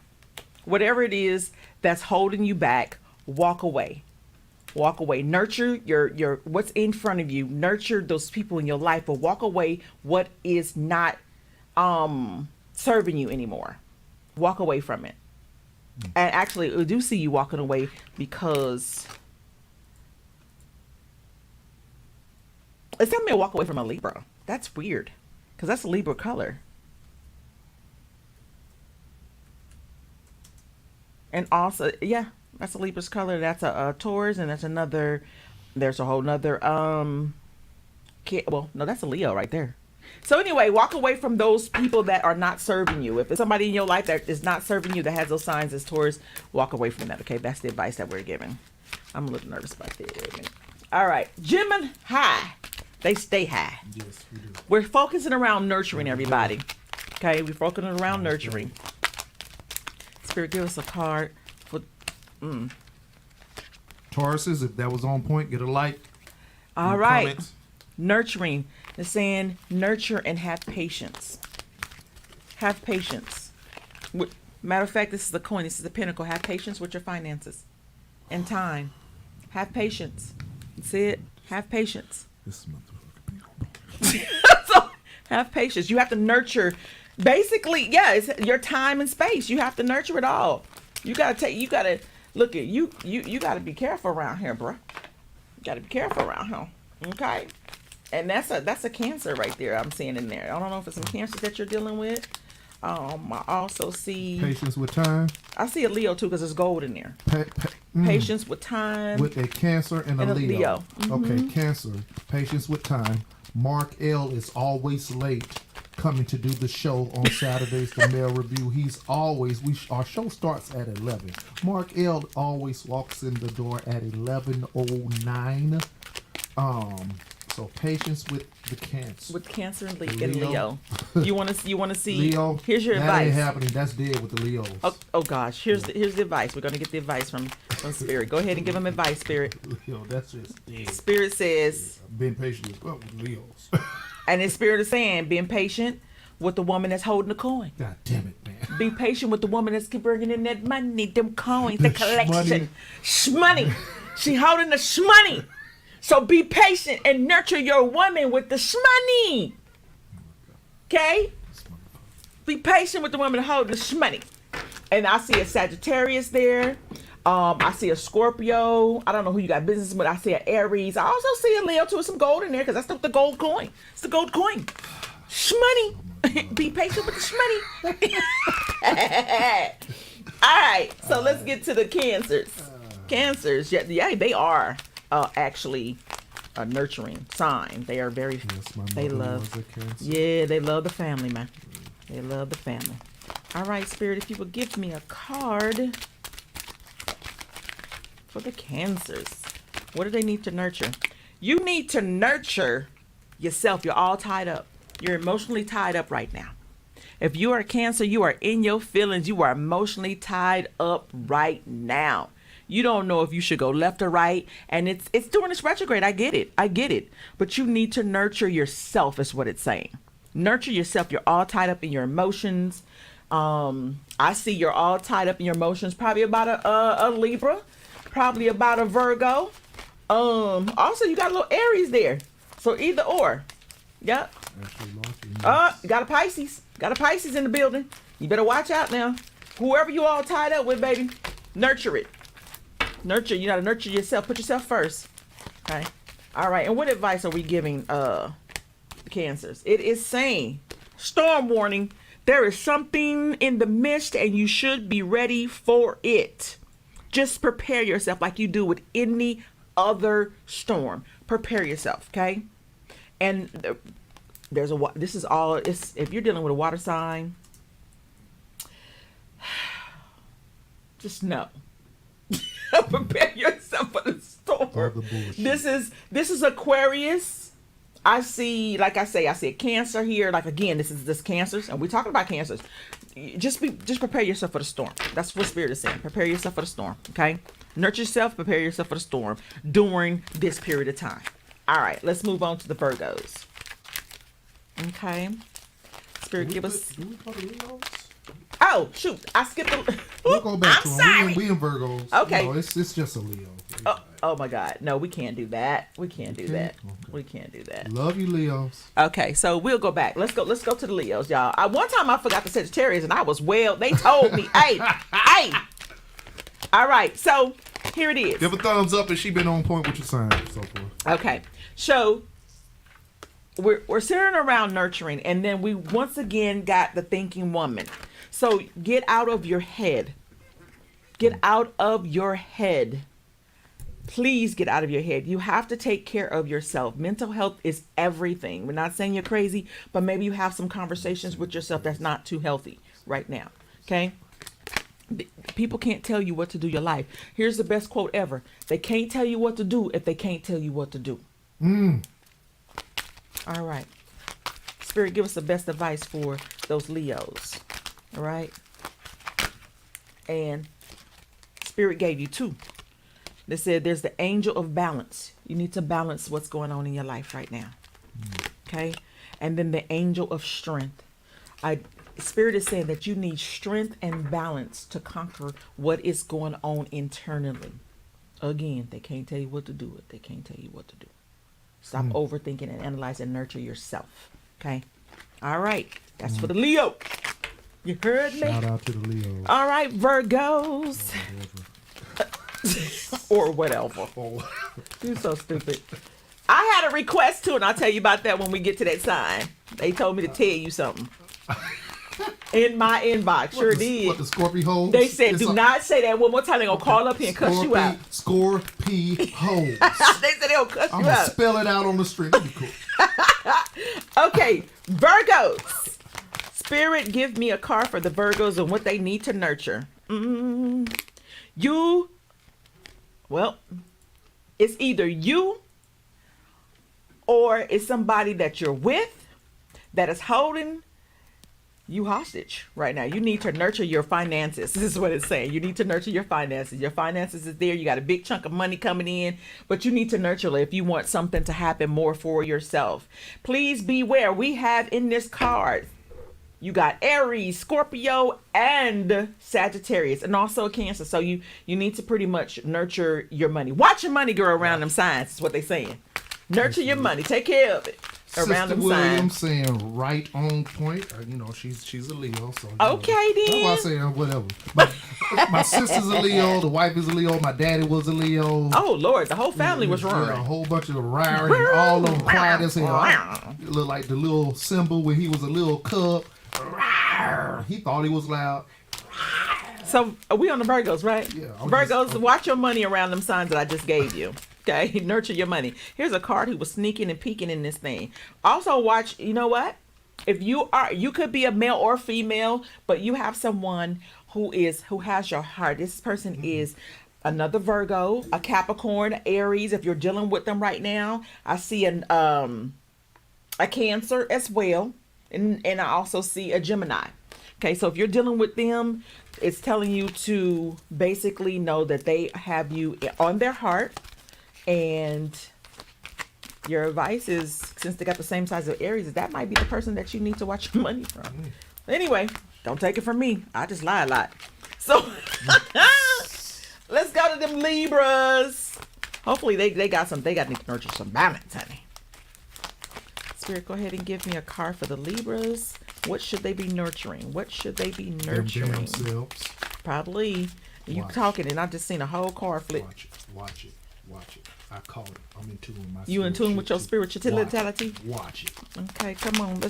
Speaker 5: Whatever it is that's holding you back, walk away. Walk away. Nurture your what's in front of you. Nurture those people in your life, but walk away what is not serving you anymore. Walk away from it. And actually, I do see you walking away because it's telling me to walk away from a Libra. That's weird because that's a Libra color. And also, yeah, that's a Libra's color. That's a Taurus, and that's another. There's a whole nother. Well, no, that's a Leo right there. So anyway, walk away from those people that are not serving you. If it's somebody in your life that is not serving you, that has those signs as Taurus, walk away from that. Okay, that's the advice that we're giving. I'm a little nervous about that. All right, Gemini high. They stay high.
Speaker 7: Yes, we do.
Speaker 5: We're focusing around nurturing everybody. Okay, we're focusing around nurturing. Spirit, give us a card for
Speaker 7: Tauruses, if that was on point, get a like.
Speaker 5: All right.
Speaker 7: Comments.
Speaker 5: Nurturing. It's saying nurture and have patience. Have patience. Matter of fact, this is the coin. This is the pinnacle. Have patience with your finances and time. Have patience. See it? Have patience.
Speaker 7: This
Speaker 5: So, have patience. You have to nurture. Basically, yeah, it's your time and space. You have to nurture it all. You gotta look at you gotta be careful around here, bro. Got to be careful around him. Okay. And that's a Cancer right there. I'm seeing in there. I don't know if it's some cancers that you're dealing with. I also see
Speaker 7: Patience with time.
Speaker 5: I see a Leo too because there's gold in there. Patience with time.
Speaker 7: With a Cancer and a Leo. Okay, Cancer. Patience with time. Mark L is always late coming to do the show on Saturdays, the Mail Review. He's always, our show starts at 11. Mark L always walks in the door at 11:09. So patience with the Cancer.
Speaker 5: With Cancer and Leo. You want to see
Speaker 7: Leo?
Speaker 5: Here's your
Speaker 7: that
Speaker 5: advice.
Speaker 7: Ain't happening. That's dead with the Leos.
Speaker 5: Oh gosh. Here's the advice. We're gonna get the advice from Spirit. Go ahead and give him advice, Spirit.
Speaker 7: Leo, that's just dead.
Speaker 5: Spirit says
Speaker 7: being patient with Leos.
Speaker 5: And his Spirit is saying being patient with the woman that's holding the coin.
Speaker 7: God damn it, man.
Speaker 5: Be patient with the woman that's keep bringing in that money, them coins, the collection. Shmoney. She holding the shmoney. So be patient and nurture your woman with the shmoney. Okay? Be patient with the woman holding the shmoney. And I see a Sagittarius there. I see a Scorpio. I don't know who you got business with. I see an Aries. I also see a Leo too with some gold in there because that's the gold coin. It's the gold coin. Shmoney. Be patient with the shmoney. All right. So let's get to the Cancers. Cancers. Yeah, they are actually a nurturing sign. They are very.
Speaker 7: Yes,
Speaker 5: they love. Yeah, they love the family, man. They love the family. All right, Spirit. If you would give me a card for the Cancers. What do they need to nurture? You need to nurture yourself. You're all tied up. You're emotionally tied up right now. If you are a Cancer, you are in your feelings. You are emotionally tied up right now. You don't know if you should go left or right. And it's doing this retrograde. I get it. But you need to nurture yourself is what it's saying. Nurture yourself. You're all tied up in your emotions. I see you're all tied up in your emotions. Probably about a Libra. Probably about a Virgo. Also, you got a little Aries there. So either or. Yep. Got a Pisces. Got a Pisces in the building. You better watch out now. Whoever you all tied up with, baby, nurture it. Nurture. You got to nurture yourself. Put yourself first. Okay. All right. And what advice are we giving the Cancers? It is saying, storm warning. There is something in the midst and you should be ready for it. Just prepare yourself like you do with any other storm. Prepare yourself, okay? And this is all, if you're dealing with a water sign, just know. Prepare yourself for the storm. This is Aquarius. I see, like I say, I see a Cancer here. Like again, this is Cancers, and we're talking about Cancers. Just prepare yourself for the storm. That's what Spirit is saying. Prepare yourself for the storm. Okay, nurture yourself. Prepare yourself for the storm during this period of time. All right, let's move on to the Virgos. Okay, Spirit, give us.
Speaker 7: Do we go to Leos?
Speaker 5: Oh shoot! I skipped.
Speaker 7: We'll go back to them.
Speaker 5: Sorry.
Speaker 7: We in Virgos.
Speaker 5: Okay.
Speaker 7: No, it's just a Leo.
Speaker 5: Oh my God! No, we can't do that. We can't do that. Okay. We can't do that.
Speaker 7: Love you, Leos.
Speaker 5: Okay, so we'll go back. Let's go to the Leos, y'all. One time I forgot the Sagittarius, and I was They told me, hey. All right, so here it is.
Speaker 7: Give a thumbs up, and she been on point with your sign and so forth.
Speaker 5: Okay, so we're sitting around nurturing, and then we once again got the thinking woman. So get out of your head. Get out of your head. Please get out of your head. You have to take care of yourself. Mental health is everything. We're not saying you're crazy, but maybe you have some conversations with yourself that's not too healthy right now. Okay? People can't tell you what to do in your life. Here's the best quote ever. They can't tell you what to do if they can't tell you what to do. All right. Spirit, give us the best advice for those Leos. All right? And Spirit gave you two. They said there's the angel of balance. You need to balance what's going on in your life right now. Okay? And then the angel of strength. Spirit is saying that you need strength and balance to conquer what is going on internally. Again, they can't tell you what to do. They can't tell you what to do. Stop overthinking and analyze and nurture yourself. Okay? All right. That's for the Leo. You heard me?
Speaker 7: Shout out to the Leos.
Speaker 5: All right, Virgos. or whatever. You're so stupid. I had a request too, and I'll tell you about that when we get to that sign. They told me to tell you something. In my inbox, sure did.
Speaker 7: What, the Scorpio holes?
Speaker 5: They said, do not say that one more time. They're going to call up here and cuss you out.
Speaker 7: Scorpio holes.
Speaker 5: They said they'll cuss you
Speaker 7: I'm
Speaker 5: out.
Speaker 7: going to spell it out on the street. That'd be cool.
Speaker 5: Okay, Virgos. Spirit, give me a card for the Virgos and what they need to nurture. Well, it's either you or it's somebody that you're with that is holding you hostage right now. You need to nurture your finances. This is what it's saying. You need to nurture your finances. Your finances is there. You got a big chunk of money coming in, but you need to nurture it if you want something to happen more for yourself. Please beware. We have in this card, you got Aries, Scorpio, and Sagittarius, and also Cancer. So you need to pretty much nurture your money. Watch your money go around them signs, is what they're saying. Nurture your money. Take care of it. Around
Speaker 7: Sister
Speaker 5: them
Speaker 7: Williams
Speaker 5: signs.
Speaker 7: saying right on point. She's a Leo, so
Speaker 5: okay then.
Speaker 7: That's why I say whatever. But my sister's a Leo, the wife is a Leo, my daddy was a Leo.
Speaker 5: Oh Lord, the whole family was wrong.
Speaker 7: A whole bunch of roaring, and all of them quiet as hell. It looked like the little symbol when he was a little cub. He thought he was loud.
Speaker 5: So are we on the Virgos, right?
Speaker 7: Yeah.
Speaker 5: Virgos, watch your money around them signs that I just gave you. Okay, nurture your money. Here's a card who was sneaking and peeking in this thing. Also watch, you know what? If you could be a male or female, but you have someone who has your heart. This person is another Virgo, a Capricorn, Aries. If you're dealing with them right now, I see a Cancer as well, and I also see a Gemini. Okay, so if you're dealing with them, it's telling you to basically know that they have you on their heart. And your advice is, since they got the same size of Aries, that might be the person that you need to watch your money from. Anyway, don't take it from me. I just lie a lot. So let's go to them Libras. Hopefully they got to nurture some balance, honey. Spirit, go ahead and give me a card for the Libras. What should they be nurturing? What should they be nurturing?
Speaker 7: Themselves.
Speaker 5: Probably. You talking and I just seen a whole card flip.
Speaker 7: Watch it. I call it. I'm in tune with my
Speaker 5: You in tune with your spirituality?
Speaker 7: Watch it.
Speaker 5: Okay, come on.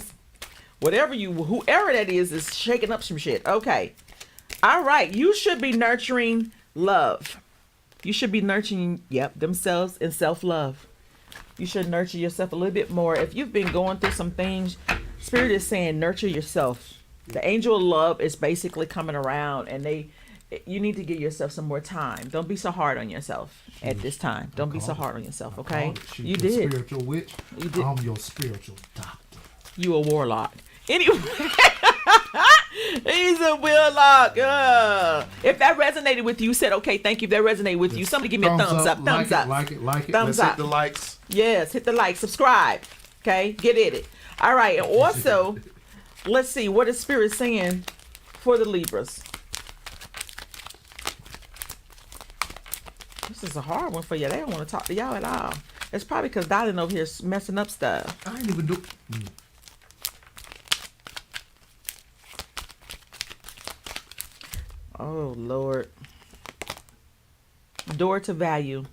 Speaker 5: Whoever that is shaking up some shit. Okay. All right. You should be nurturing love. You should be nurturing, themselves and self-love. You should nurture yourself a little bit more. If you've been going through some things, Spirit is saying nurture yourself. The angel of love is basically coming around, and you need to give yourself some more time. Don't be so hard on yourself at this time. Don't be so hard on yourself, okay?
Speaker 7: You did. Spiritual witch.
Speaker 5: You did.
Speaker 7: I'm your spiritual doctor.
Speaker 5: You a warlock. Anyway, he's a warlock. If that resonated with you, said okay, thank you. If that resonated with you, somebody give me a thumbs up. Thumbs up.
Speaker 7: Like it.
Speaker 5: Thumbs
Speaker 7: Let's
Speaker 5: up.
Speaker 7: hit the likes.
Speaker 5: Yes, hit the like. Subscribe. Okay, get it. All right, and also, let's see what is Spirit saying for the Libras. This is a hard one for you. They don't want to talk to y'all at all. It's probably because Darling over here is messing up stuff.
Speaker 7: I ain't even do.
Speaker 5: Oh, Lord. Door to value.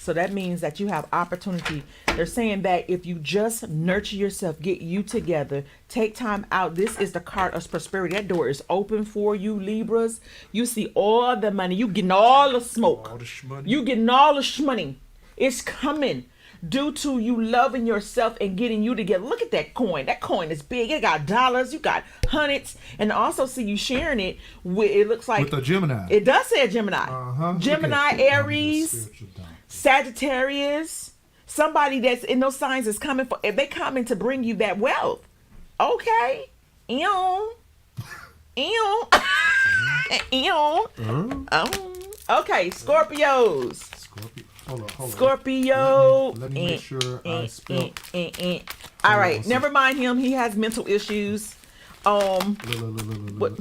Speaker 5: So that means that you have opportunity. They're saying that if you just nurture yourself, get you together, take time out. This is the card of prosperity. That door is open for you, Libras. You see all the money. You getting all the smoke. You getting all the shmoney. It's coming due to you loving yourself and getting you together. Look at that coin. That coin is big. It got dollars. You got hundreds. And I also see you sharing it with, it looks like.
Speaker 7: With a Gemini.
Speaker 5: It does say a Gemini. Gemini, Aries, Sagittarius. Somebody that's in those signs is coming for, if they coming to bring you that wealth. Okay. Ew. Okay, Scorpios.
Speaker 7: Hold on.
Speaker 5: Scorpio.
Speaker 7: Let me make sure I spell.
Speaker 5: All right, never mind him. He has mental issues. What?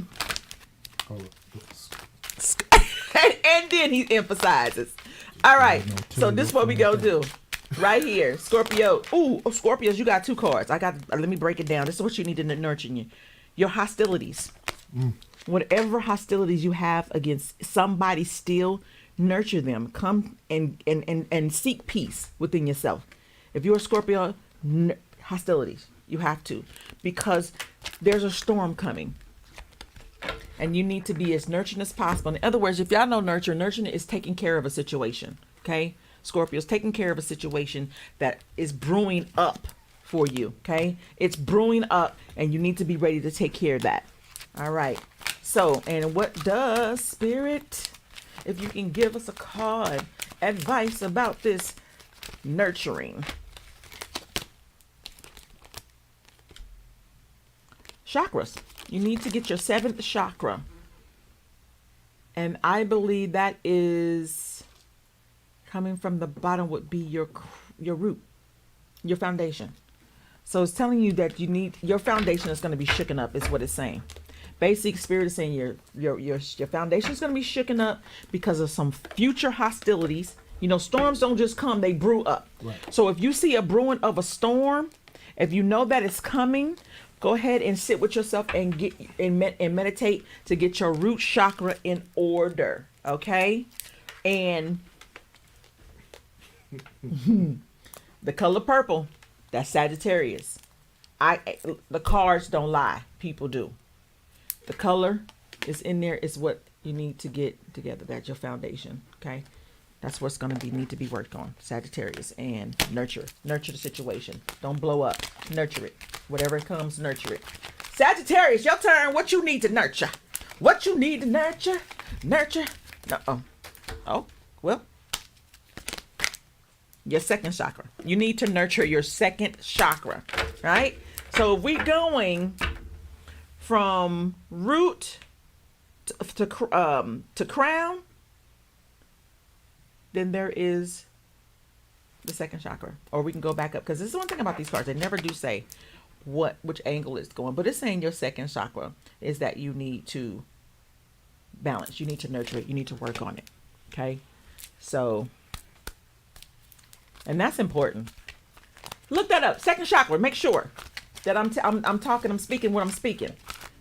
Speaker 5: And then he emphasizes. All right, so this is what we gonna do. Right here, Scorpio. Ooh, Scorpios, you got two cards. Let me break it down. This is what you need to nurture you. Your hostilities. Whatever hostilities you have against somebody still, nurture them. Come and seek peace within yourself. If you're a Scorpio, hostilities, you have to, because there's a storm coming. And you need to be as nurturing as possible. In other words, if y'all know nurturing is taking care of a situation. Okay? Scorpio's taking care of a situation that is brewing up for you. Okay? It's brewing up and you need to be ready to take care of that. All right. So, and what does Spirit, if you can give us a card, advice about this nurturing? Chakras. You need to get your 7th chakra. And I believe that is coming from the bottom would be your root, your foundation. So it's telling you that you need, your foundation is going to be shooken up is what it's saying. Basic Spirit is saying your foundation is going to be shooken up because of some future hostilities. You know, storms don't just come, they brew up. Right. So if you see a brewing of a storm, if you know that it's coming, go ahead and sit with yourself and get and meditate to get your root chakra in order. Okay? And the color purple, that's Sagittarius. The cards don't lie, people do. The color is in there, is what you need to get together. That's your foundation. Okay? That's what's going to need to be worked on. Sagittarius. And nurture the situation. Don't blow up. Nurture it. Whatever comes, nurture it. Sagittarius, your turn. What you need to nurture? What you need to nurture? Nurture. Oh, well. Your 2nd chakra. You need to nurture your 2nd chakra. Right? So if we're going from root to crown, then there is the 2nd chakra. Or we can go back up, because this is one thing about these cards. They never do say which angle it's going, but it's saying your 2nd chakra is that you need to balance. You need to nurture it. You need to work on it. Okay? So, and that's important. Look that up. 2nd chakra. Make sure that I'm speaking what I'm speaking.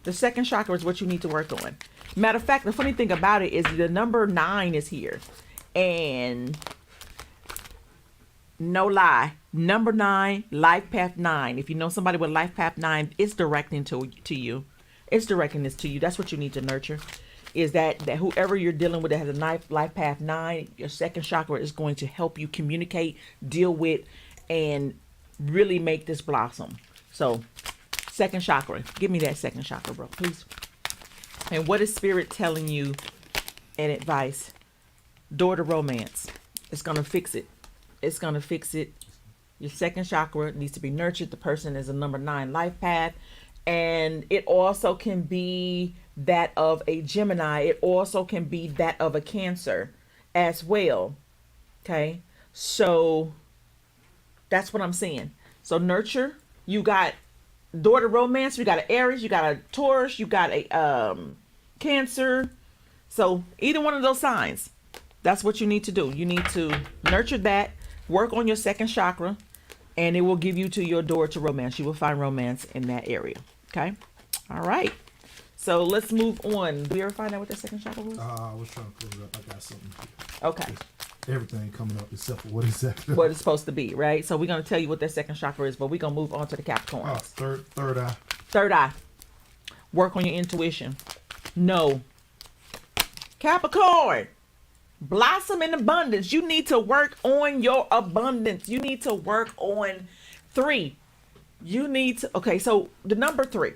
Speaker 5: The 2nd chakra is what you need to work on. Matter of fact, the funny thing about it is the number 9 is here. And no lie, number 9, life path 9. If you know somebody with life path 9, it's directing to you. It's directing this to you. That's what you need to nurture. Is that whoever you're dealing with that has a life path 9, your 2nd chakra is going to help you communicate, deal with, and really make this blossom. So, 2nd chakra. Give me that 2nd chakra, bro, please. And what is Spirit telling you in advice? Door to romance. It's going to fix it. It's going to fix it. Your 2nd chakra needs to be nurtured. The person is a number 9 life path. And it also can be that of a Gemini. It also can be that of a Cancer as well. Okay. So that's what I'm saying. So nurture. You got door to romance. You got an Aries. You got a Taurus. You got a Cancer. So either one of those signs. That's what you need to do. You need to nurture that, work on your 2nd chakra, and it will give you to your door to romance. You will find romance in that area. Okay? All right. So let's move on. Did we ever find out what that 2nd chakra was?
Speaker 7: I was trying to pull it up. I got something here.
Speaker 5: Okay.
Speaker 7: Everything coming up except for what exactly.
Speaker 5: What it's supposed to be, right? So we're going to tell you what that 2nd chakra is, but we're going to move on to the Capricorn.
Speaker 7: Oh, third eye.
Speaker 5: 3rd eye. Work on your intuition. No. Capricorn. Blossom in abundance. You need to work on your abundance. You need to work on 3. You need to, okay, so the number 3,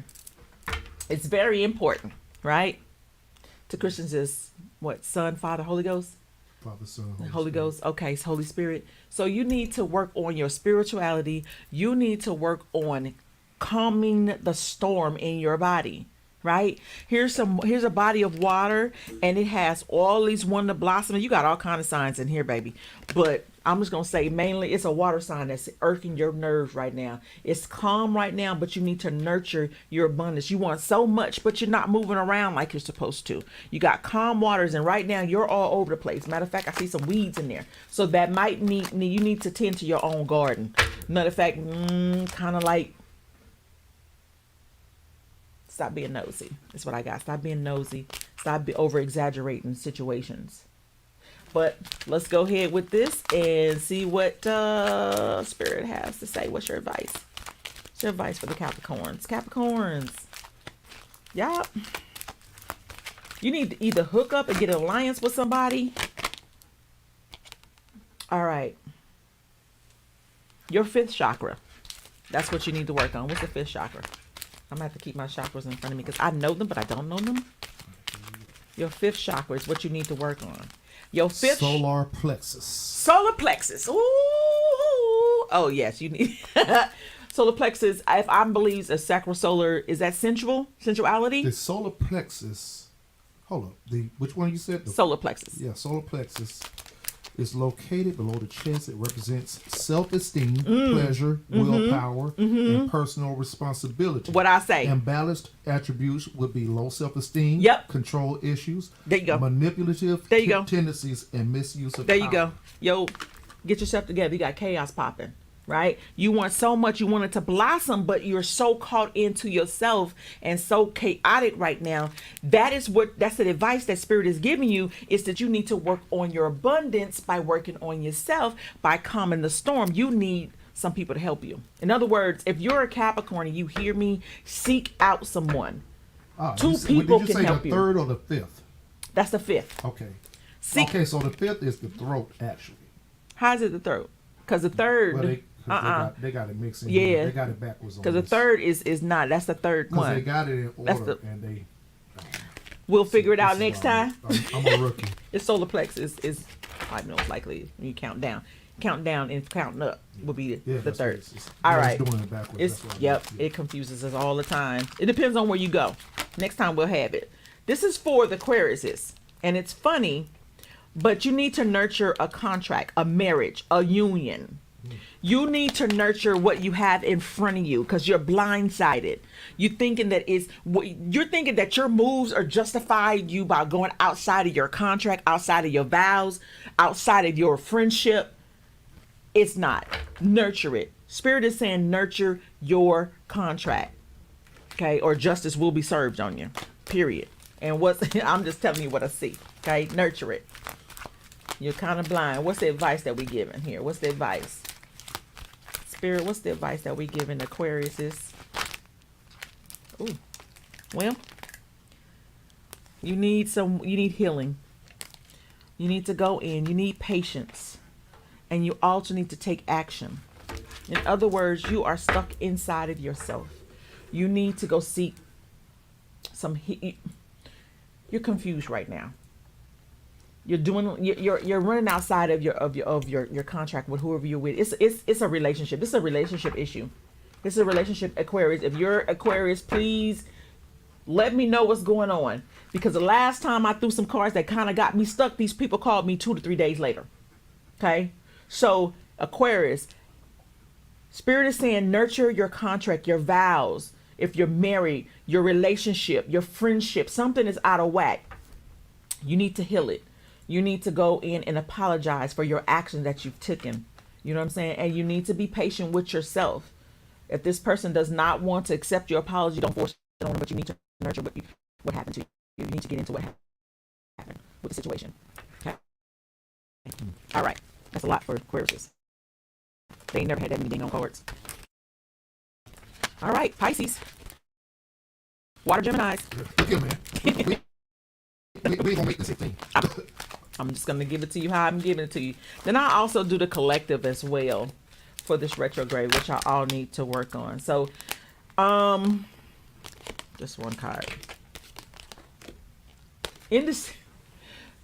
Speaker 5: it's very important, right? To Christians is what? Son, Father, Holy Ghost?
Speaker 7: Father, Son,
Speaker 5: Holy Ghost. Okay, it's Holy Spirit. So you need to work on your spirituality. You need to work on calming the storm in your body. Right? Here's a body of water, and it has all these wonder blossoms. You got all kind of signs in here, baby. But I'm just gonna say mainly it's a water sign that's irking your nerves right now. It's calm right now, but you need to nurture your abundance. You want so much, but you're not moving around like you're supposed to. You got calm waters, and right now you're all over the place. Matter of fact, I see some weeds in there. So that might need you need to tend to your own garden. Matter of fact, kind of like stop being nosy. That's what I got. Stop being nosy. Stop over exaggerating situations. But let's go ahead with this and see what Spirit has to say. What's your advice? What's your advice for the Capricorns? Capricorns. Y'all, you need to either hook up and get an alliance with somebody. All right. Your 5th chakra. That's what you need to work on. What's the 5th chakra? I'm going to have to keep my chakras in front of me because I know them, but I don't know them. Your 5th chakra is what you need to work on. Your 5th
Speaker 7: solar plexus.
Speaker 5: Solar plexus. Ooh. Oh, yes, you need solar plexus. If I believe a sacral solar, is that sensuality?
Speaker 7: The solar plexus. Hold up. Which one you said? The
Speaker 5: solar plexus.
Speaker 7: Yeah, solar plexus is located below the chest. It represents self-esteem, pleasure, willpower, and personal responsibility.
Speaker 5: What I say?
Speaker 7: Imbalanced attributes would be low self-esteem, control issues,
Speaker 5: there you go,
Speaker 7: manipulative tendencies, and misuse of
Speaker 5: there
Speaker 7: power.
Speaker 5: you go. Yo, get yourself together. You got chaos popping. Right? You want so much, you want it to blossom, but you're so caught into yourself and so chaotic right now. That's the advice that Spirit is giving you, is that you need to work on your abundance by working on yourself, by calming the storm. You need some people to help you. In other words, if you're a Capricorn and you hear me, seek out someone. Two people can help you.
Speaker 7: The 3rd or the 5th?
Speaker 5: That's the 5th.
Speaker 7: Okay. Okay, so the 5th is the throat, actually.
Speaker 5: How is it the throat? Because the 3rd...
Speaker 7: Well, they got it mixed in.
Speaker 5: Yeah,
Speaker 7: they got it backwards.
Speaker 5: Because the 3rd is not. That's the 3rd one.
Speaker 7: They got it in order, and they.
Speaker 5: We'll figure it out next time.
Speaker 7: I'm a rookie.
Speaker 5: The solar plexus is probably most likely when you count down and counting up will be the 3rd. All right. It confuses us all the time. It depends on where you go. Next time we'll have it. This is for the Aquariuses, and it's funny, but you need to nurture a contract, a marriage, a union. You need to nurture what you have in front of you because you're blindsided. You're thinking that your moves are justified you by going outside of your contract, outside of your vows, outside of your friendship. It's not. Nurture it. Spirit is saying nurture your contract. Okay? Or justice will be served on you. Period. And I'm just telling you what I see. Okay? Nurture it. You're kind of blind. What's the advice that we're giving here? What's the advice? Spirit, what's the advice that we give in Aquariuses? Ooh. Well, you need healing. You need to go in. You need patience. And you also need to take action. In other words, you are stuck inside of yourself. You need to go seek some you're confused right now. You're running outside of your contract with whoever you're with. It's a relationship. This is a relationship issue. This is a relationship, Aquarius. If you're Aquarius, please let me know what's going on. Because the last time I threw some cards that kind of got me stuck, these people called me 2 to 3 days later. Okay? So, Aquarius, Spirit is saying nurture your contract, your vows. If you're married, your relationship, your friendship, something is out of whack. You need to heal it. You need to go in and apologize for your actions that you've taken. You know what I'm saying? And you need to be patient with yourself. If this person does not want to accept your apology, don't force it on them, but you need to nurture what happened to you. You need to get into what happened with the situation. Okay? All right. That's a lot for Aquarius. They ain't never had that many dang on cards. All right, Pisces. Water Geminis.
Speaker 7: Look here, man. We gonna make the 16.
Speaker 5: I'm just gonna give it to you how I'm giving it to you. Then I also do the collective as well for this retrograde, which I all need to work on. So, just one card.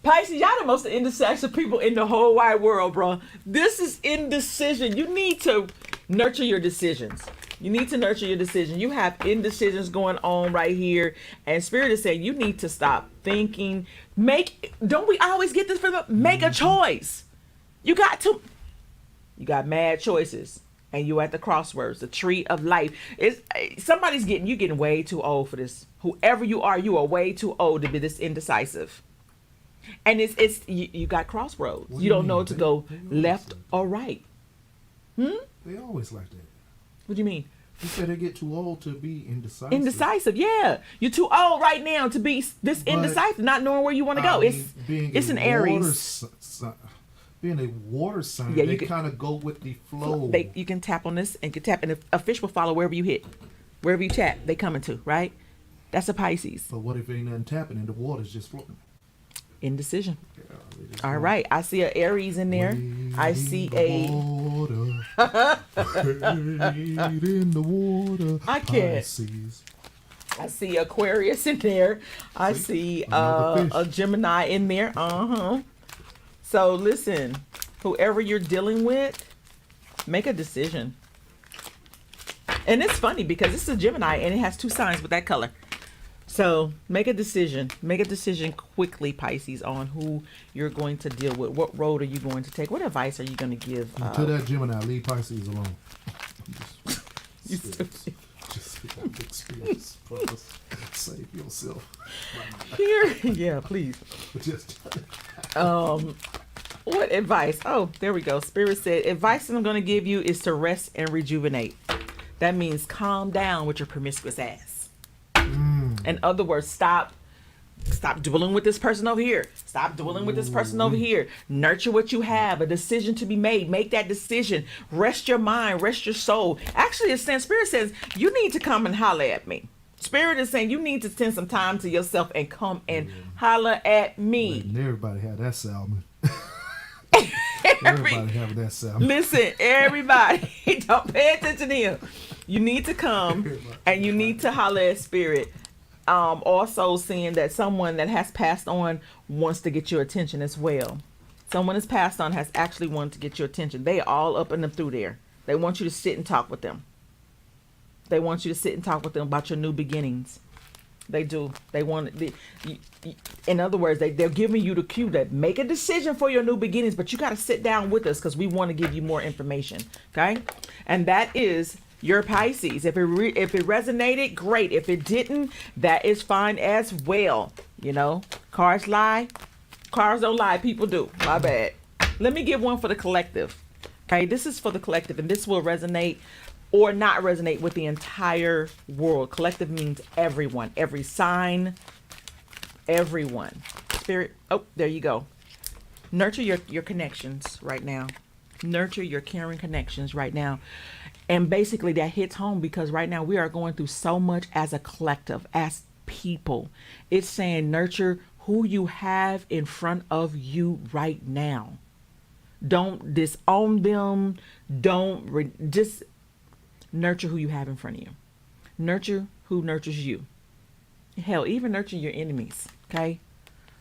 Speaker 5: Pisces, y'all the most indecisive people in the whole wide world, bro. This is indecision. You need to nurture your decisions. You need to nurture your decision. You have indecisions going on right here. And Spirit is saying you need to stop thinking. Don't we always get this from make a choice? You got mad choices. And you at the crossroads, the tree of life. You getting way too old for this. Whoever you are way too old to be this indecisive. And you got crossroads. You don't know to go left or right.
Speaker 7: They always like that.
Speaker 5: What do you mean?
Speaker 7: You said they get too old to be indecisive.
Speaker 5: Indecisive, yeah. You're too old right now to be this indecisive, not knowing where you want to go. It's an Aries.
Speaker 7: being a water sign,
Speaker 5: Yeah,
Speaker 7: they
Speaker 5: can-
Speaker 7: kind of go with the flow.
Speaker 5: You can tap on this and you can tap, and a fish will follow wherever you hit, wherever you tap. They coming to, right? That's a Pisces.
Speaker 7: But what if ain't nothing tapping and the water's just floating?
Speaker 5: Indecision. All right, I see a Aries in there. I see a.
Speaker 7: in the water.
Speaker 5: I can't.
Speaker 7: Pisces.
Speaker 5: I see Aquarius in there. I see a Gemini in there. So listen, whoever you're dealing with, make a decision. And it's funny because this is a Gemini and it has 2 signs with that color. So make a decision. Make a decision quickly, Pisces, on who you're going to deal with. What road are you going to take? What advice are you going to give?
Speaker 7: To that Gemini, leave Pisces alone.
Speaker 5: Just
Speaker 7: experience. Save yourself.
Speaker 5: Here, yeah, please. What advice? Oh, there we go. Spirit said, advice I'm going to give you is to rest and rejuvenate. That means calm down with your promiscuous ass. In other words, stop dwelling with this person over here. Stop dwelling with this person over here. Nurture what you have. A decision to be made. Make that decision. Rest your mind. Rest your soul. Actually, Spirit says you need to come and holler at me. Spirit is saying you need to spend some time to yourself and come and holler at me.
Speaker 7: And everybody had that salmon. Everybody having that salmon.
Speaker 5: Listen, everybody, don't pay attention to him. You need to come and you need to holler at Spirit. Also seeing that someone that has passed on wants to get your attention as well. Someone that's passed on has actually wanted to get your attention. They all up and through there. They want you to sit and talk with them. They want you to sit and talk with them about your new beginnings. They do. They want. In other words, they're giving you the cue that make a decision for your new beginnings, but you got to sit down with us because we want to give you more information. Okay, and that is your Pisces. If it resonated, great. If it didn't, that is fine as well. You know, cars lie. Cars don't lie. People do. My bad. Let me give one for the collective. Okay, this is for the collective, and this will resonate or not resonate with the entire world. Collective means everyone, every sign, everyone. Spirit, oh, there you go. Nurture your connections right now. Nurture your caring connections right now. And basically that hits home because right now we are going through so much as a collective, as people. It's saying nurture who you have in front of you right now. Don't disown them. Just nurture who you have in front of you. Nurture who nurtures you. Hell, even nurture your enemies. Okay?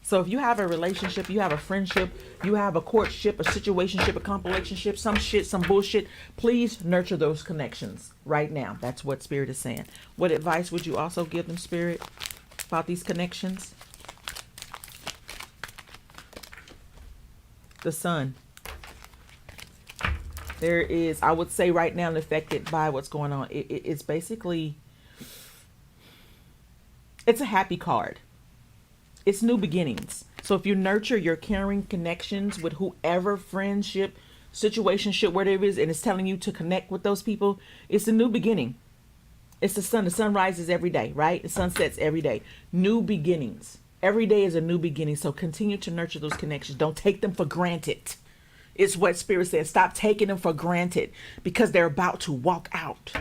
Speaker 5: So if you have a relationship, you have a friendship, you have a courtship, a situationship, a compilationship, some shit, some bullshit, please nurture those connections right now. That's what Spirit is saying. What advice would you also give them, Spirit, about these connections? The sun. There is, I would say right now, affected by what's going on. It's basically, it's a happy card. It's new beginnings. So if you nurture your caring connections with whoever, friendship, situationship, whatever it is, and it's telling you to connect with those people, it's a new beginning. It's the sun. The sun rises every day, right? The sun sets every day. New beginnings. Every day is a new beginning. So continue to nurture those connections. Don't take them for granted. It's what Spirit says. Stop taking them for granted because they're about to walk out.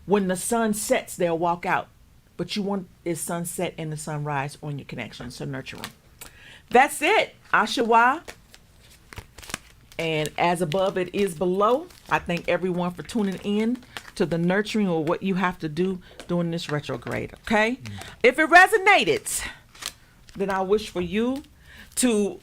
Speaker 5: When the sun sets, they'll walk out. But you want the sunset and the sunrise on your connections, so nurture them. That's it. Ashawa. And as above, it is below. I thank everyone for tuning in to the nurturing or what you have to do during this retrograde, okay? If it resonated, then I wish for you to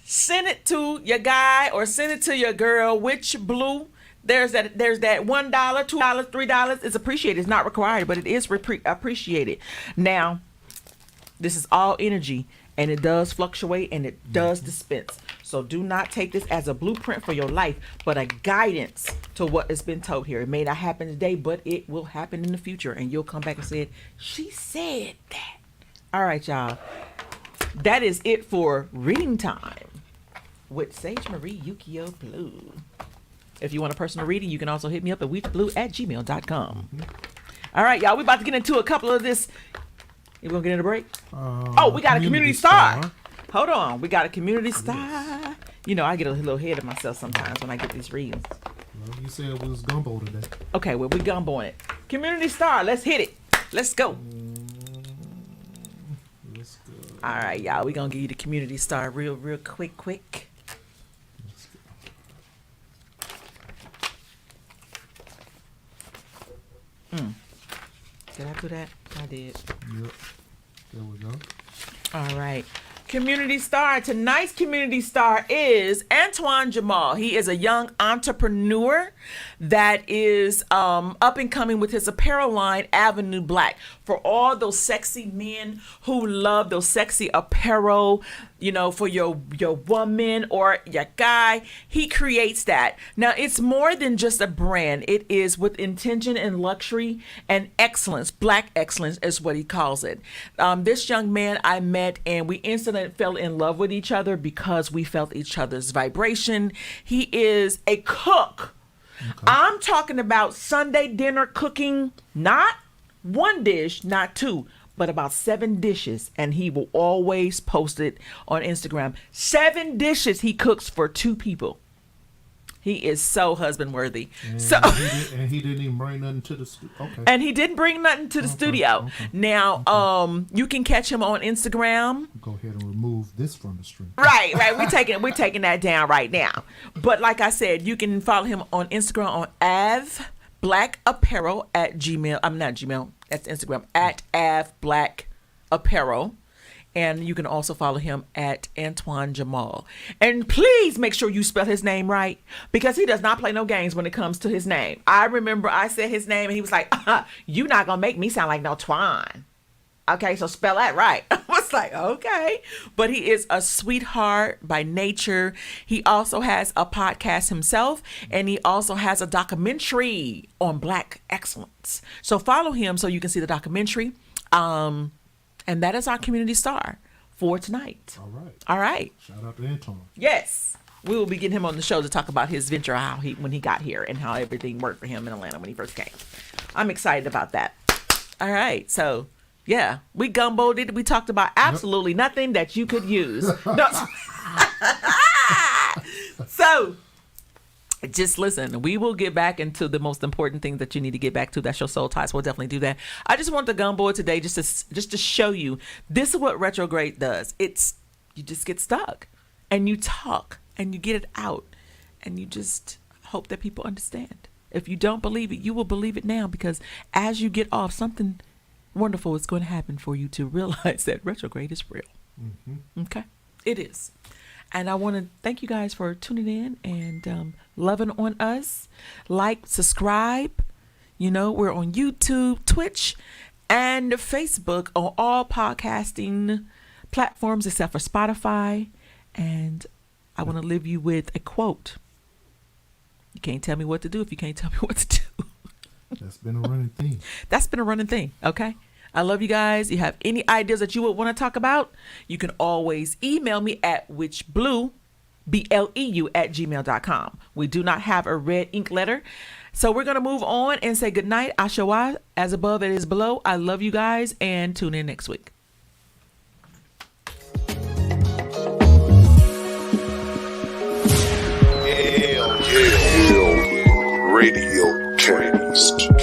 Speaker 5: send it to your guy or send it to your girl. Which blue? There's that $1, $2, $3. It's appreciated. It's not required, but it is appreciated. Now, this is all energy, and it does fluctuate, and it does dispense. So do not take this as a blueprint for your life, but a guidance to what has been told here. It may not happen today, but it will happen in the future, and you'll come back and say, she said that. All right, y'all. That is it for reading time with Sage Marie Yukio Blue. If you want a personal reading, you can also hit me up at weechblue@gmail.com. All right, y'all. We're about to get into a couple of this. You gonna get in a break? We got a community star. Hold on. We got a community star. You know, I get a little ahead of myself sometimes when I get these readings.
Speaker 7: Well, you said it was gumbo today.
Speaker 5: Okay, well, we gumboing it. Community star. Let's hit it. Let's go.
Speaker 7: Let's go.
Speaker 5: All right, y'all. We're going to give you the community star real quick.
Speaker 7: Let's go.
Speaker 5: Did I do that? I did.
Speaker 7: Yep. There we go.
Speaker 5: All right. Community star. Tonight's community star is Antoine Jamal. He is a young entrepreneur that is up and coming with his apparel line, Avenue Black. For all those sexy men who love those sexy apparel, you know, for your woman or your guy, he creates that. Now, it's more than just a brand. It is with intention and luxury and excellence. Black excellence is what he calls it. This young man I met, and we instantly fell in love with each other because we felt each other's vibration. He is a cook. Okay. I'm talking about Sunday dinner cooking, not one dish, not two, but about 7 dishes, and he will always post it on Instagram. 7 dishes he cooks for 2 people. He is so husband worthy.
Speaker 7: And
Speaker 5: so
Speaker 7: he didn't even bring nothing to the studio. Okay.
Speaker 5: And he didn't bring nothing to the studio. Okay. Now, you can catch him on Instagram.
Speaker 7: Go ahead and remove this from the stream.
Speaker 5: Right. We're taking that down right now. But like I said, you can follow him on Instagram on Av Black Apparel at Gmail. I'm not Gmail. That's Instagram at Av Black Apparel. And you can also follow him at Antoine Jamal. And please make sure you spell his name right, because he does not play no games when it comes to his name. I remember I said his name and he was like, you're not going to make me sound like no Twine. Okay, so spell that right. I was like, okay. But he is a sweetheart by nature. He also has a podcast himself, and he also has a documentary on Black excellence. So follow him so you can see the documentary. And that is our community star for tonight.
Speaker 7: All right. Shout out to Anton.
Speaker 5: Yes. We will be getting him on the show to talk about his venture, when he got here and how everything worked for him in Atlanta when he first came. I'm excited about that. All right. So, yeah, we gumboed it. We talked about absolutely nothing that you could use. No. So, just listen, we will get back into the most important thing that you need to get back to. That's your soul ties. We'll definitely do that. I just want the gumbo today just to show you this is what retrograde does. You just get stuck and you talk and you get it out and you just hope that people understand. If you don't believe it, you will believe it now, because as you get off, something wonderful is going to happen for you to realize that retrograde is real. Mm-hmm. Okay? It is. And I want to thank you guys for tuning in and loving on us. Like, subscribe. You know, we're on YouTube, Twitch, and Facebook, on all podcasting platforms except for Spotify. And I want to leave you with a quote. You can't tell me what to do if you can't tell me what to do.
Speaker 7: That's been a running thing.
Speaker 5: That's been a running thing, okay? I love you guys. You have any ideas that you would want to talk about, you can always email me at witchblue, BLEU, @gmail.com. We do not have a red ink letter. So we're going to move on and say goodnight. Ashawa, as above, it is below. I love you guys, and tune in next week.
Speaker 10: Yale Radiocast.